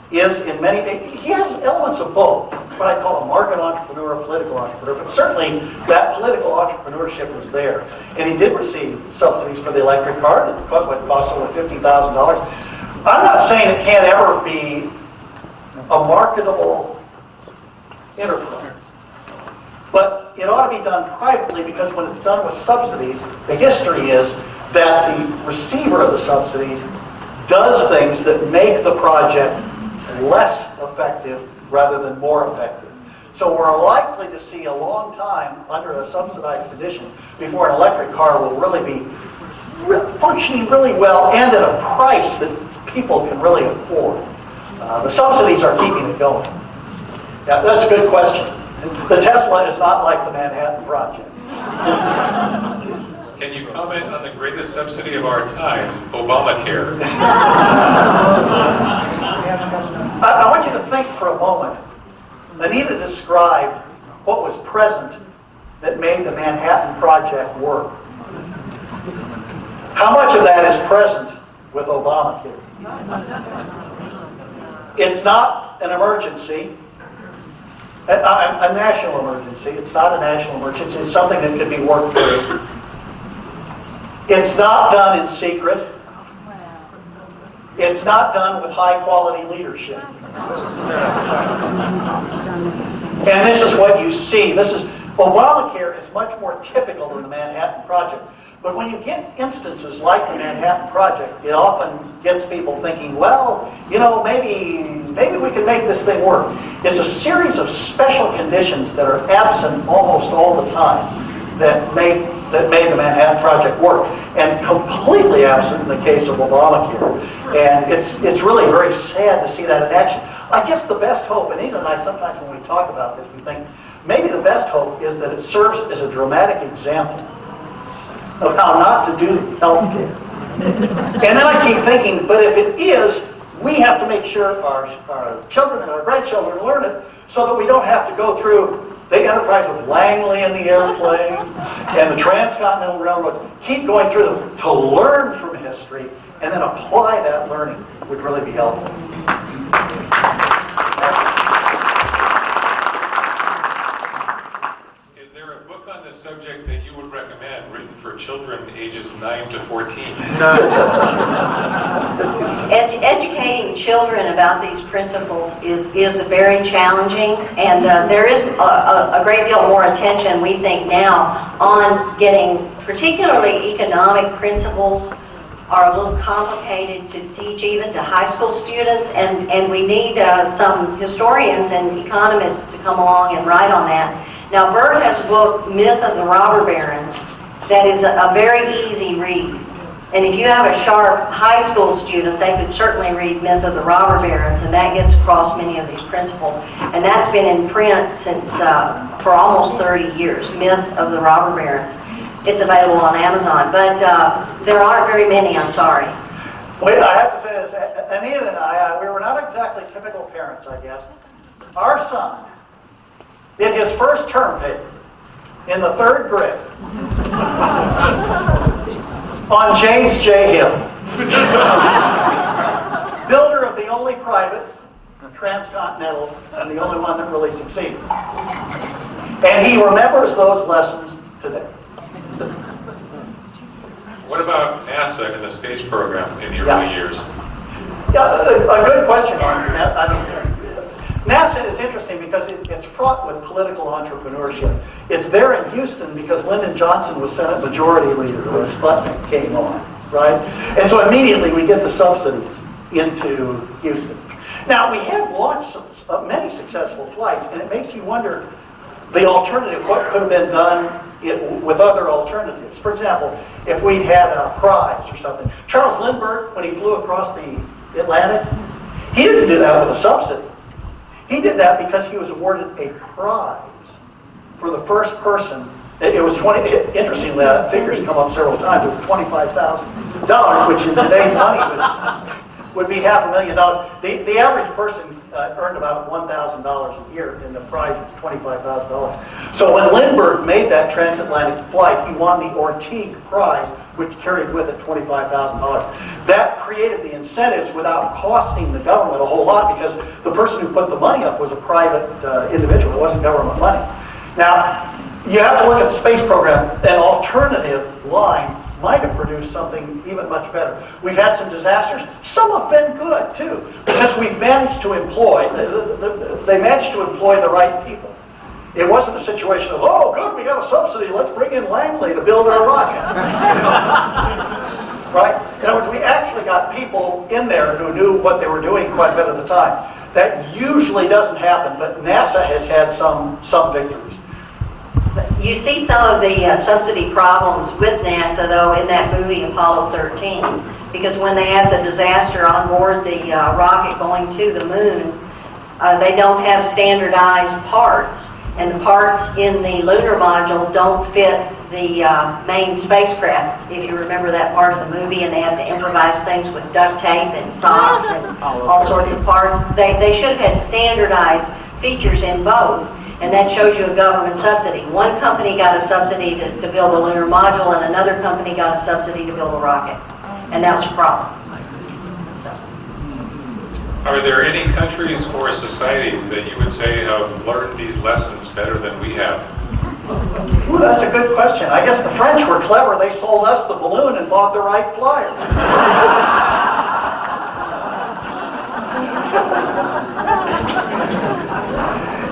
S2: is in many, he has elements of both, what I call a market entrepreneur, a political entrepreneur, but certainly that political entrepreneurship was there. And he did receive subsidies for the electric car, that cost over $50,000. I'm not saying it can't ever be a marketable enterprise, but it ought to be done privately, because when it's done with subsidies, the history is that the receiver of the subsidies does things that make the project less effective rather than more effective. So we're likely to see a long time under a subsidized condition before an electric car will really be functioning really well and at a price that people can really afford. The subsidies are keeping it going. Yeah, that's a good question. The Tesla is not like the Manhattan Project.
S5: Can you comment on the greatest subsidy of our time, Obamacare?
S2: I want you to think for a moment. Anita described what was present that made the Manhattan Project work. How much of that is present with Obamacare? It's not an emergency, a national emergency. It's not a national emergency. It's something that could be worked through. It's not done in secret. It's not done with high-quality leadership. And this is what you see. Obamacare is much more typical than the Manhattan Project. But when you get instances like the Manhattan Project, it often gets people thinking, well, you know, maybe we can make this thing work. It's a series of special conditions that are absent almost all the time that made the Manhattan Project work, and completely absent in the case of Obamacare. And it's really very sad to see that in action. I guess the best hope, and Ethan and I sometimes when we talk about this, we think maybe the best hope is that it serves as a dramatic example of how not to do health care. And then I keep thinking, but if it is, we have to make sure our children and our grandchildren learn it so that we don't have to go through the enterprise of Langley and the airplane and the Transcontinental Railroad. Keep going through them to learn from history and then apply that learning would really be helpful.
S5: Is there a book on this subject that you would recommend written for children ages 9 to 14?
S6: Educating children about these principles is very challenging, and there is a great deal more attention, we think now, on getting particularly economic principles are a little complicated to teach even to high school students, and we need some historians and economists to come along and write on that. Now, Burt has a book, Myth of the Robber Barons, that is a very easy read. And if you have a sharp high school student, they could certainly read Myth of the Robber Barons, and that gets across many of these principles. And that's been in print since for almost 30 years, Myth of the Robber Barons. It's available on Amazon, but there aren't very many, I'm sorry.
S2: Wait, I have to say this. Anita and I, we were not exactly typical parents, I guess. Our son did his first term paper in the 3rd grade on James J. Hill, builder of the only private transcontinental and the only one that really succeeded. And he remembers those lessons today.
S5: What about NASA and the space program in the early years?
S2: Yeah, a good question on that. I mean, NASA is interesting because it's fraught with political entrepreneurship. It's there in Houston because Lyndon Johnson was Senate Majority Leader when Sputnik came on, right? And so immediately we get the subsidies into Houston. Now, we have launched many successful flights, and it makes you wonder the alternative, what could have been done with other alternatives. For example, if we'd had a prize or something. Charles Lindbergh, when he flew across the Atlantic, he didn't do that with a subsidy. He did that because he was awarded a prize for the first person. It was interestingly, figures come up several times. It was $25,000, which in today's money would be $500,000. The average person earned about $1,000 a year, and the prize was $25,000. So when Lindbergh made that transatlantic flight, he won the Orteig Prize, which carried with it $25,000. That created the incentives without costing the government a whole lot, because the person who put the money up was a private individual. It wasn't government money. Now, you have to look at the space program. An alternative line might have produced something even much better. We've had some disasters. Some have been good, too, because we've managed to employ, they managed to employ the right people. It wasn't a situation of, oh, good, we got a subsidy, let's bring in Langley to build our rocket. Right? In other words, we actually got people in there who knew what they were doing quite a bit of the time. That usually doesn't happen, but NASA has had some victories.
S6: You see some of the subsidy problems with NASA, though, in that movie Apollo 13, because when they have the disaster on board the rocket going to the moon, they don't have standardized parts, and the parts in the lunar module don't fit the main spacecraft, if you remember that part of the movie, and they have to improvise things with duct tape and socks and all sorts of parts. They should have had standardized features in both. And that shows you a government subsidy. One company got a subsidy to build a lunar module, and another company got a subsidy to build a rocket. And that was a problem. So.
S5: Are there any countries or societies that you would say have learned these lessons better than we have?
S2: Ooh, that's a good question. I guess the French were clever. They sold us the balloon and bought the right flyer.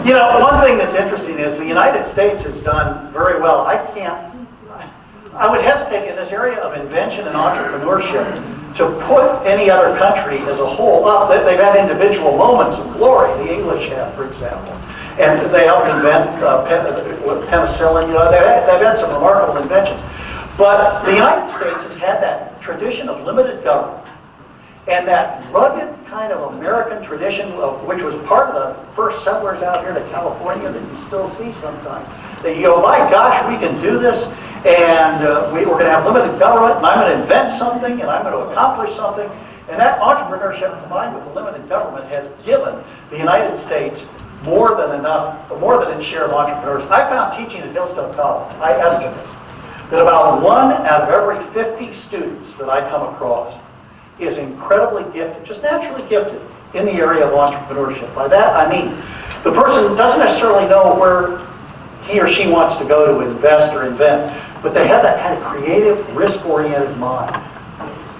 S2: You know, one thing that's interesting is the United States has done very well. I would hesitate in this area of invention and entrepreneurship to put any other country as a whole up. They've had individual moments of glory. The English have, for example. And they helped invent penicillin. You know, they've had some remarkable inventions. But the United States has had that tradition of limited government. And that rugged kind of American tradition, which was part of the first settlers out here to California that you still see sometimes. That you go, my gosh, we can do this, and we're going to have limited government, and I'm going to invent something, and I'm going to accomplish something. And that entrepreneurship combined with the limited government has given the United States more than its share of entrepreneurs. I found teaching at Hillsdale College, I estimate that about 1 out of every 50 students that I come across is incredibly gifted, just naturally gifted, in the area of entrepreneurship. By that, I mean, the person doesn't necessarily know where he or she wants to go to invest or invent, but they have that kind of creative, risk-oriented mind.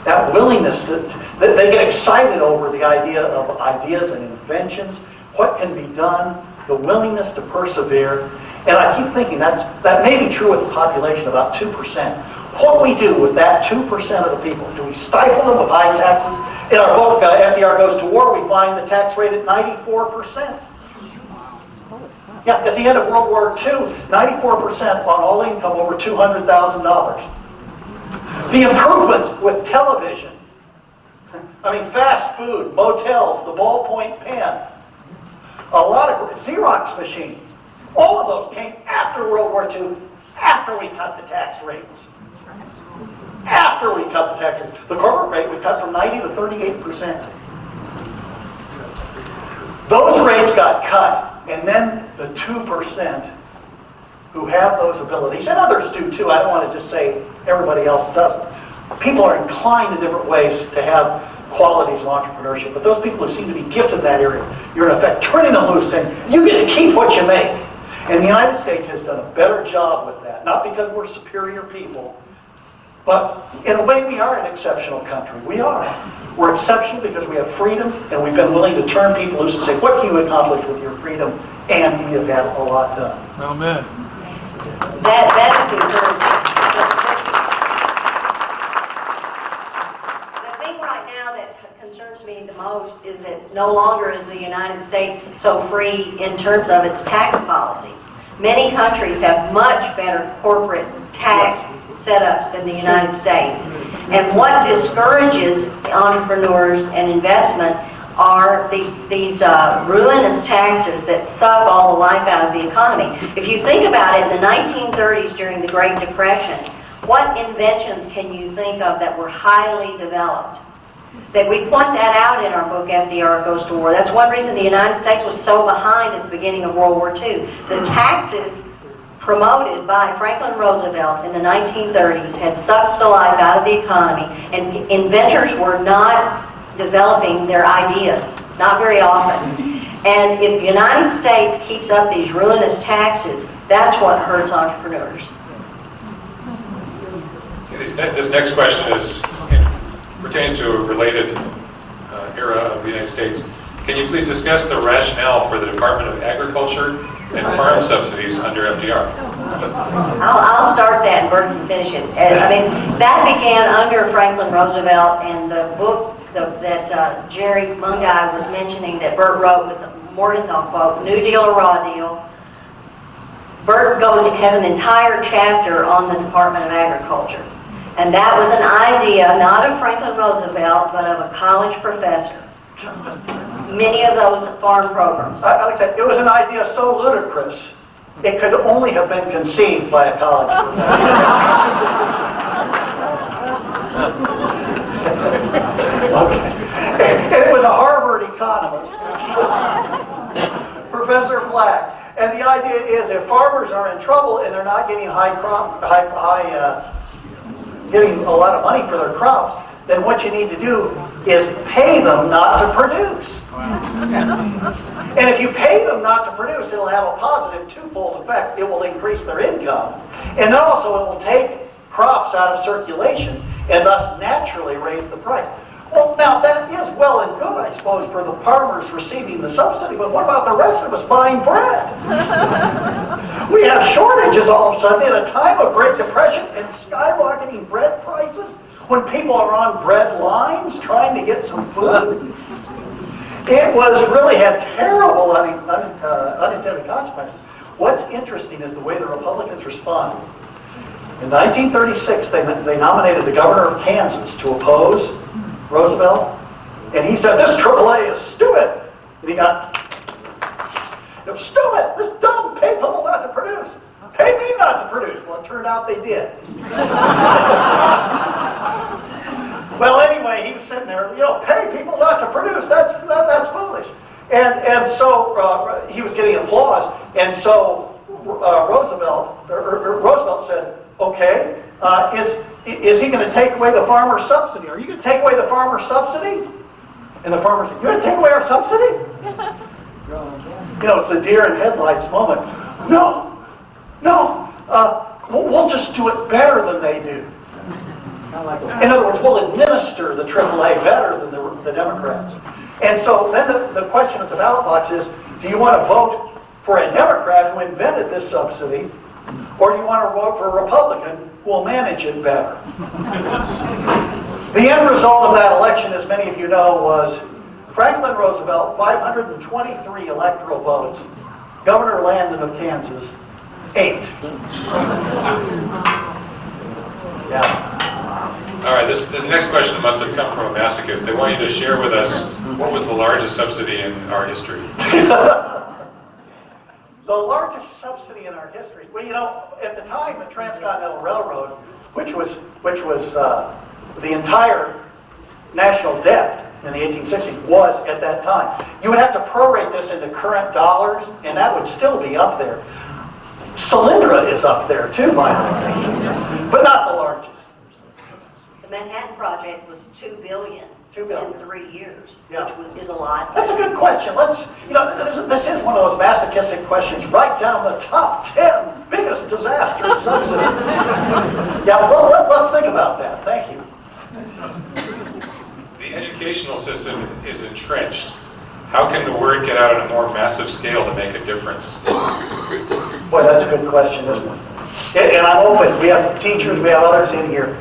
S2: That willingness they get excited over the idea of ideas and inventions, what can be done, the willingness to persevere. And I keep thinking that may be true with the population, about 2%. What we do with that 2% of the people, do we stifle them with high taxes? In our book, FDR Goes to War, we find the tax rate at 94%. Yeah, at the end of World War II, 94% on all income over $200,000. The improvements with television, I mean fast food, motels, the ballpoint pen, a lot of Xerox machines, all of those came after World War II, after we cut the tax rates. After we cut the tax rate. The corporate rate we cut from 90 to 38%. Those rates got cut, and then the 2% who have those abilities, and others do too, I don't want to just say everybody else doesn't. People are inclined in different ways to have qualities of entrepreneurship, but those people who seem to be gifted in that area, you're in effect turning them loose, saying, you get to keep what you make. And the United States has done a better job with that, not because we're superior people, but in a way we are an exceptional country. We are. We're exceptional because we have freedom, and we've been willing to turn people loose and say, what can you accomplish with your freedom? And we have had a lot done.
S3: Amen.
S6: That is encouraging. The thing right now that concerns me the most is that no longer is the United States so free in terms of its tax policy. Many countries have much better corporate tax setups than the United States. And what discourages entrepreneurs and investment are these ruinous taxes that suck all the life out of the economy. If you think about it, in the 1930s during the Great Depression, what inventions can you think of that were highly developed? That we point that out in our book, FDR Goes to War. That's one reason the United States was so behind at the beginning of World War II. The taxes promoted by Franklin Roosevelt in the 1930s had sucked the life out of the economy, and inventors were not developing their ideas, not very often. And if the United States keeps up these ruinous taxes, that's what hurts entrepreneurs.
S5: This next question pertains to a related era of the United States. Can you please discuss the rationale for the Department of Agriculture and farm subsidies under FDR?
S6: I'll start that and Burt can finish it. I mean, that began under Franklin Roosevelt, and the book that Jerry Mungai was mentioning that Burt wrote with the Morgenthau quote, New Deal or Raw Deal. Burt has an entire chapter on the Department of Agriculture. And that was an idea, not of Franklin Roosevelt, but of a college professor. Many of those farm programs.
S2: I would say it was an idea so ludicrous, it could only have been conceived by a college professor. Okay. And it was a Harvard economist, Professor Black. And the idea is if farmers are in trouble and they're not getting getting a lot of money for their crops, then what you need to do is pay them not to produce. And if you pay them not to produce, it'll have a positive twofold effect. It will increase their income, and then also it will take crops out of circulation and thus naturally raise the price. Well, now that is well and good, I suppose, for the farmers receiving the subsidy, but what about the rest of us buying bread? We have shortages all of a sudden in a time of Great Depression and skyrocketing bread prices when people are on bread lines trying to get some food. It really had terrible unintended consequences. What's interesting is the way the Republicans responded. In 1936, they nominated the governor of Kansas to oppose Roosevelt, and he said, this AAA is stupid. And he got, it was stupid, this dumb, pay people not to produce. Pay me not to produce. Well, it turned out they did. Well, anyway, he was sitting there, pay people not to produce, that's foolish. And so he was getting applause, and so Roosevelt said, okay, is he going to take away the farmer's subsidy? Are you going to take away the farmer's subsidy? And the farmer said, you're going to take away our subsidy? It's the deer in headlights moment. No, we'll just do it better than they do. In other words, we'll administer the AAA better than the Democrats. And so then the question at the ballot box is, do you want to vote for a Democrat who invented this subsidy, or do you want to vote for a Republican who will manage it better? The end result of that election, as many of you know, was Franklin Roosevelt, 523 electoral votes. Governor Landon of Kansas, 8. Yeah.
S5: All right, this next question must have come from a masochist. They want you to share with us what was the largest subsidy in our history.
S2: The largest subsidy in our history. Well, at the time, the Transcontinental Railroad, which was the entire national debt in the 1860s, was at that time. You would have to prorate this into current dollars, and that would still be up there. Solyndra is up there too, by the way, but not the largest.
S6: The Manhattan Project was $2 billion. In 3 years,
S2: yeah.
S6: Which is a lot.
S2: That's a good question. This is one of those masochistic questions. Write down the top 10 biggest disaster subsidies. Yeah, well, let's think about that. Thank you.
S5: The educational system is entrenched. How can the word get out on a more massive scale to make a difference?
S2: Boy, that's a good question, isn't it? And I'm open. We have teachers, we have others in here.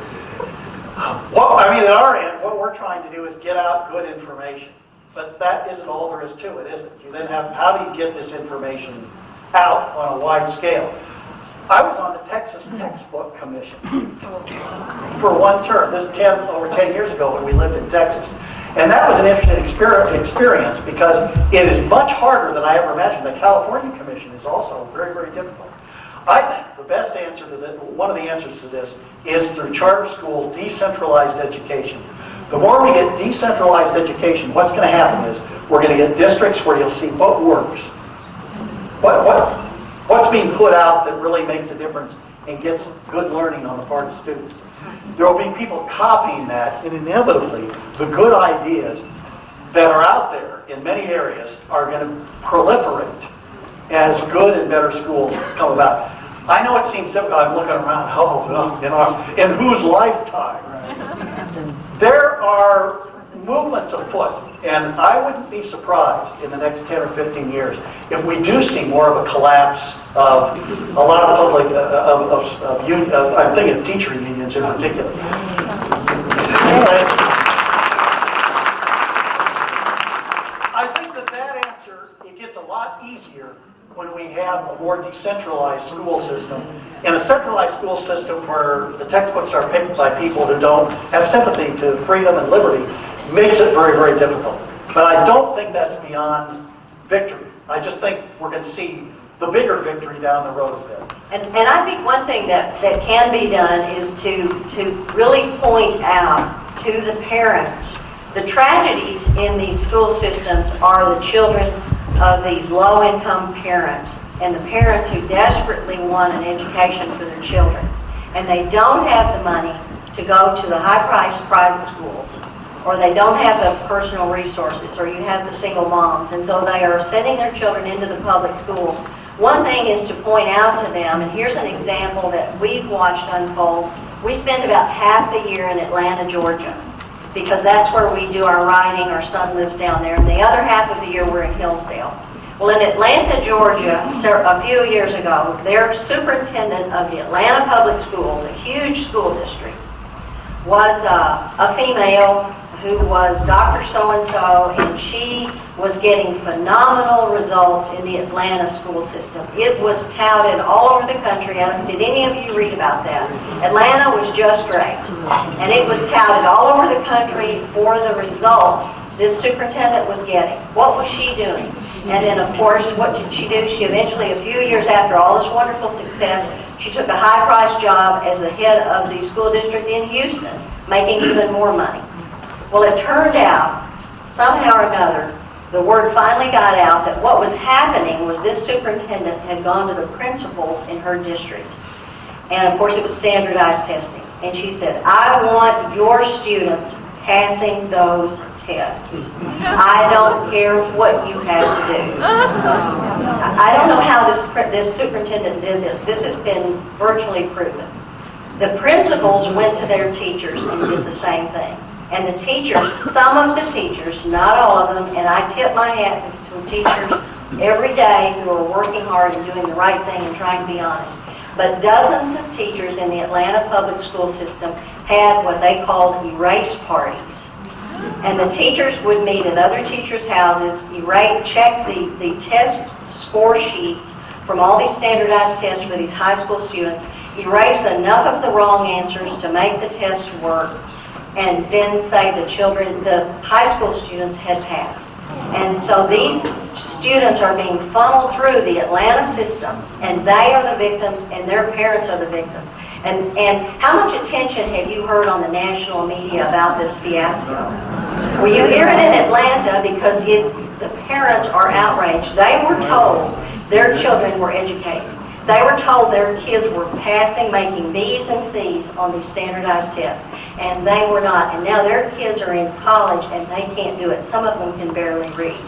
S2: Well, at our end, what we're trying to do is get out good information. But that isn't all there is to it, is it? You then have, how do you get this information out on a wide scale? I was on the Texas Textbook Commission for one term. This is over 10 years ago when we lived in Texas. And that was an interesting experience because it is much harder than I ever imagined. The California Commission is also very, very difficult. I think the best answer to this, one of the answers to this, is through charter school decentralized education. The more we get decentralized education, what's going to happen is we're going to get districts where you'll see what works. What's being put out that really makes a difference and gets good learning on the part of students. There will be people copying that, and inevitably, the good ideas that are out there in many areas are going to proliferate as good and better schools come about. I know it seems difficult. I'm looking around, in whose lifetime? There are movements afoot, and I wouldn't be surprised in the next 10 or 15 years if we do see more of a collapse of a lot of public, I'm thinking of teacher unions in particular. I think that answer, it gets a lot easier when we have a more decentralized school system. In a centralized school system where the textbooks are picked by people who don't have sympathy to freedom and liberty, makes it very, very difficult. But I don't think that's beyond victory. I just think we're going to see the bigger victory down the road a bit.
S6: And I think one thing that can be done is to really point out to the parents the tragedies in these school systems are the children of these low-income parents and the parents who desperately want an education for their children. And they don't have the money to go to the high-priced private schools, or they don't have the personal resources, or you have the single moms, and so they are sending their children into the public schools. One thing is to point out to them, and here's an example that we've watched unfold. We spend about half the year in Atlanta, Georgia, because that's where we do our writing. Our son lives down there, and the other half of the year we're in Hillsdale. Well, in Atlanta, Georgia, a few years ago, their superintendent of the Atlanta Public Schools, a huge school district, was a female who was Dr. So-and-so, and she was getting phenomenal results in the Atlanta school system. It was touted all over the country. Did any of you read about that? Atlanta was just great. And it was touted all over the country for the results this superintendent was getting. What was she doing? And then, of course, what did she do? She eventually, a few years after all this wonderful success, she took a high-priced job as the head of the school district in Houston, making even more money. Well, it turned out, somehow or another, the word finally got out that what was happening was this superintendent had gone to the principals in her district. And, of course, it was standardized testing. And she said, I want your students passing those tests. I don't care what you have to do. I don't know how this superintendent did this. This has been virtually proven. The principals went to their teachers and did the same thing. And the teachers, some of the teachers, not all of them, and I tip my hat to teachers every day who are working hard and doing the right thing and trying to be honest. But dozens of teachers in the Atlanta public school system had what they called erase parties. And the teachers would meet at other teachers' houses, check the test score sheets from all these standardized tests for these high school students, erase enough of the wrong answers to make the test work, and then say the high school students had passed. And so these students are being funneled through the Atlanta system, and they are the victims, and their parents are the victims. And how much attention have you heard on the national media about this fiasco? Well, you hear it in Atlanta because the parents are outraged. They were told their children were educated. They were told their kids were passing, making B's and C's on these standardized tests, and they were not. And now their kids are in college, and they can't do it. Some of them can barely read.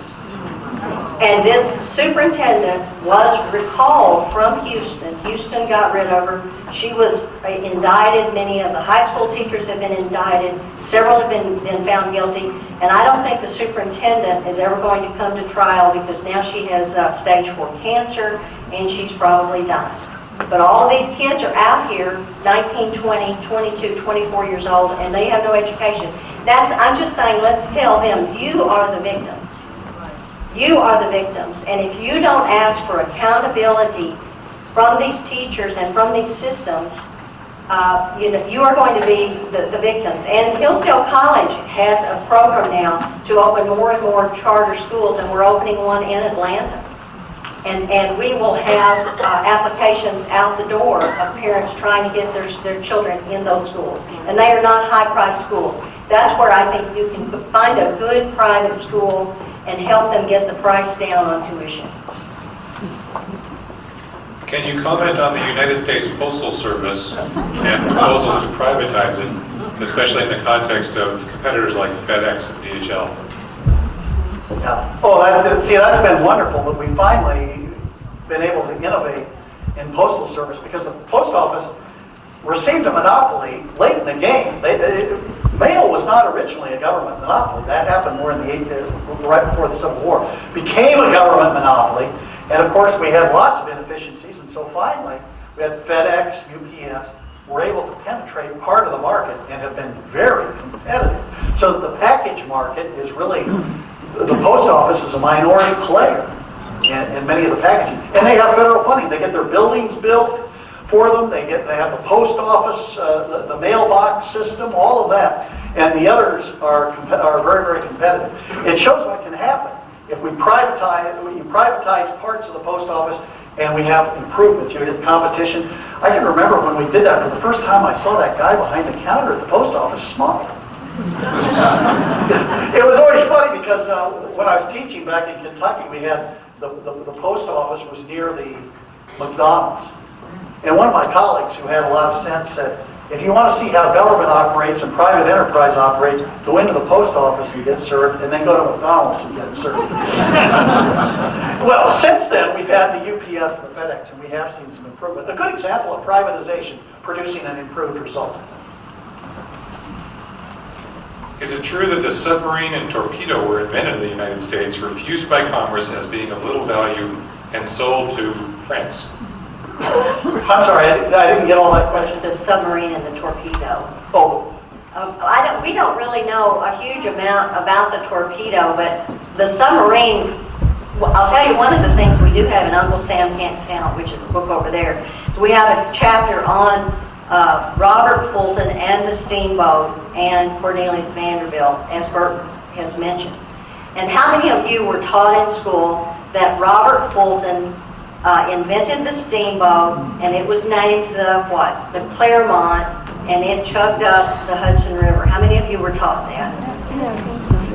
S6: And this superintendent was recalled from Houston. Houston got rid of her. She was indicted. Many of the high school teachers have been indicted. Several have been found guilty. And I don't think the superintendent is ever going to come to trial because now she has stage 4 cancer, and she's probably dying. But all of these kids are out here, 19, 20, 22, 24 years old, and they have no education. I'm just saying, let's tell them, you are the victims. You are the victims. And if you don't ask for accountability from these teachers and from these systems, you are going to be the victims. And Hillsdale College has a program now to open more and more charter schools, and we're opening one in Atlanta. And we will have applications out the door of parents trying to get their children in those schools. And they are not high-priced schools. That's where I think you can find a good private school and help them get the price down on tuition.
S5: Can you comment on the United States Postal Service and proposals to privatize it, especially in the context of competitors like FedEx and DHL?
S2: Yeah. Oh, that's been wonderful that we finally been able to innovate in postal service, because the post office received a monopoly late in the game. Mail was not originally a government monopoly. That happened more in right before the Civil War. Became a government monopoly, and of course we had lots of inefficiencies, and so finally we had FedEx, UPS, were able to penetrate part of the market and have been very competitive. So the package market is really, the post office is a minority player in many of the packaging. And they have federal funding. They get their buildings built for them. They have the post office, the mailbox system, all of that. And the others are very, very competitive. It shows what can happen if we privatize parts of the post office and we have improvements. You get competition. I can remember when we did that, for the first time I saw that guy behind the counter at the post office smile. It was always funny because when I was teaching back in Kentucky, we had the post office was near the McDonald's. And one of my colleagues who had a lot of sense said, if you want to see how government operates and private enterprise operates, go into the post office and get served, and then go to McDonald's and get served. Well, since then, we've had the UPS and the FedEx, and we have seen some improvement. A good example of privatization producing an improved result.
S5: Is it true that the submarine and torpedo were invented in the United States, refused by Congress as being of little value, and sold to France?
S2: I'm sorry, I didn't get all that question.
S6: The submarine and the torpedo.
S2: Oh,
S6: We don't really know a huge amount about the torpedo, but the submarine, I'll tell you one of the things we do have in Uncle Sam Can't Count, which is the book over there. So we have a chapter on Robert Fulton and the steamboat and Cornelius Vanderbilt, as Burt has mentioned. And how many of you were taught in school that Robert Fulton invented the steamboat, and it was named the what? The Claremont, and it chugged up the Hudson River? How many of you were taught that?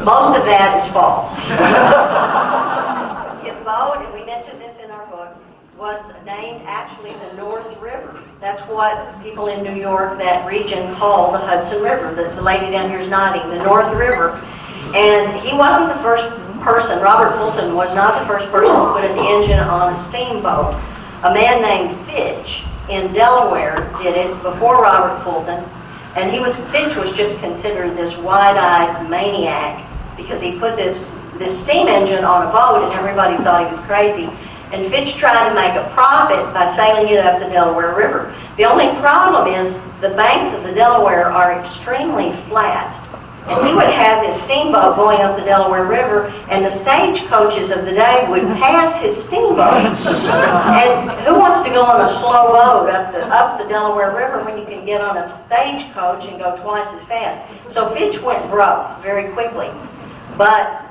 S6: Most of that is false. His boat, and we mentioned this in our book, was named actually the North River. That's what people in New York, that region, call the Hudson River. That's the lady down here is nodding, the North River. And he wasn't the first person. Robert Fulton was not the first person to put an engine on a steamboat. A man named Fitch in Delaware did it before Robert Fulton, and Fitch was just considered this wide-eyed maniac because he put this steam engine on a boat, and everybody thought he was crazy. And Fitch tried to make a profit by sailing it up the Delaware River. The only problem is the banks of the Delaware are extremely flat. And he would have his steamboat going up the Delaware River, and the stagecoaches of the day would pass his steamboat. And who wants to go on a slow boat up the Delaware River when you can get on a stagecoach and go twice as fast? So Fitch went broke very quickly. But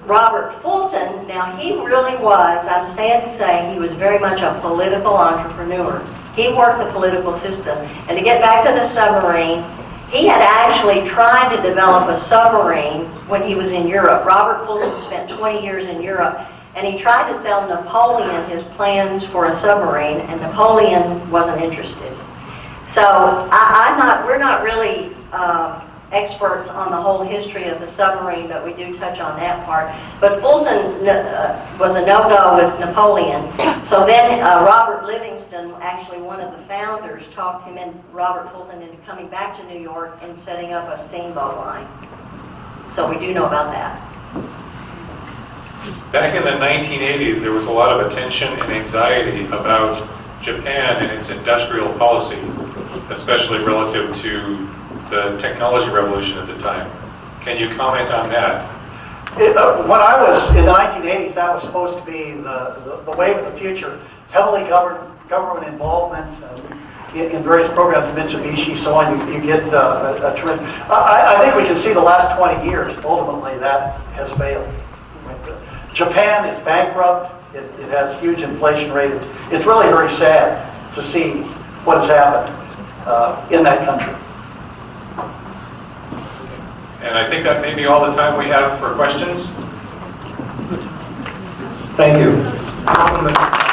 S6: Robert Fulton, now he really was, I'm sad to say, he was very much a political entrepreneur. He worked the political system. And to get back to the submarine, he had actually tried to develop a submarine when he was in Europe. Robert Fulton spent 20 years in Europe, and he tried to sell Napoleon his plans for a submarine, and Napoleon wasn't interested. So we're not really experts on the whole history of the submarine, but we do touch on that part. But Fulton was a no-go with Napoleon. So then Robert Livingston, actually one of the founders, talked Robert Fulton into coming back to New York and setting up a steamboat line. So we do know about that.
S5: Back in the 1980s, there was a lot of attention and anxiety about Japan and its industrial policy, especially relative to the technology revolution at the time. Can you comment on that?
S2: When I was in the 1980s, that was supposed to be the wave of the future. Heavily government involvement in various programs, Mitsubishi, so on. You get a trend. I think we can see the last 20 years, ultimately, that has failed. Japan is bankrupt. It has huge inflation rate. It's really very sad to see what has happened in that country.
S5: And I think that may be all the time we have for questions.
S1: Thank you.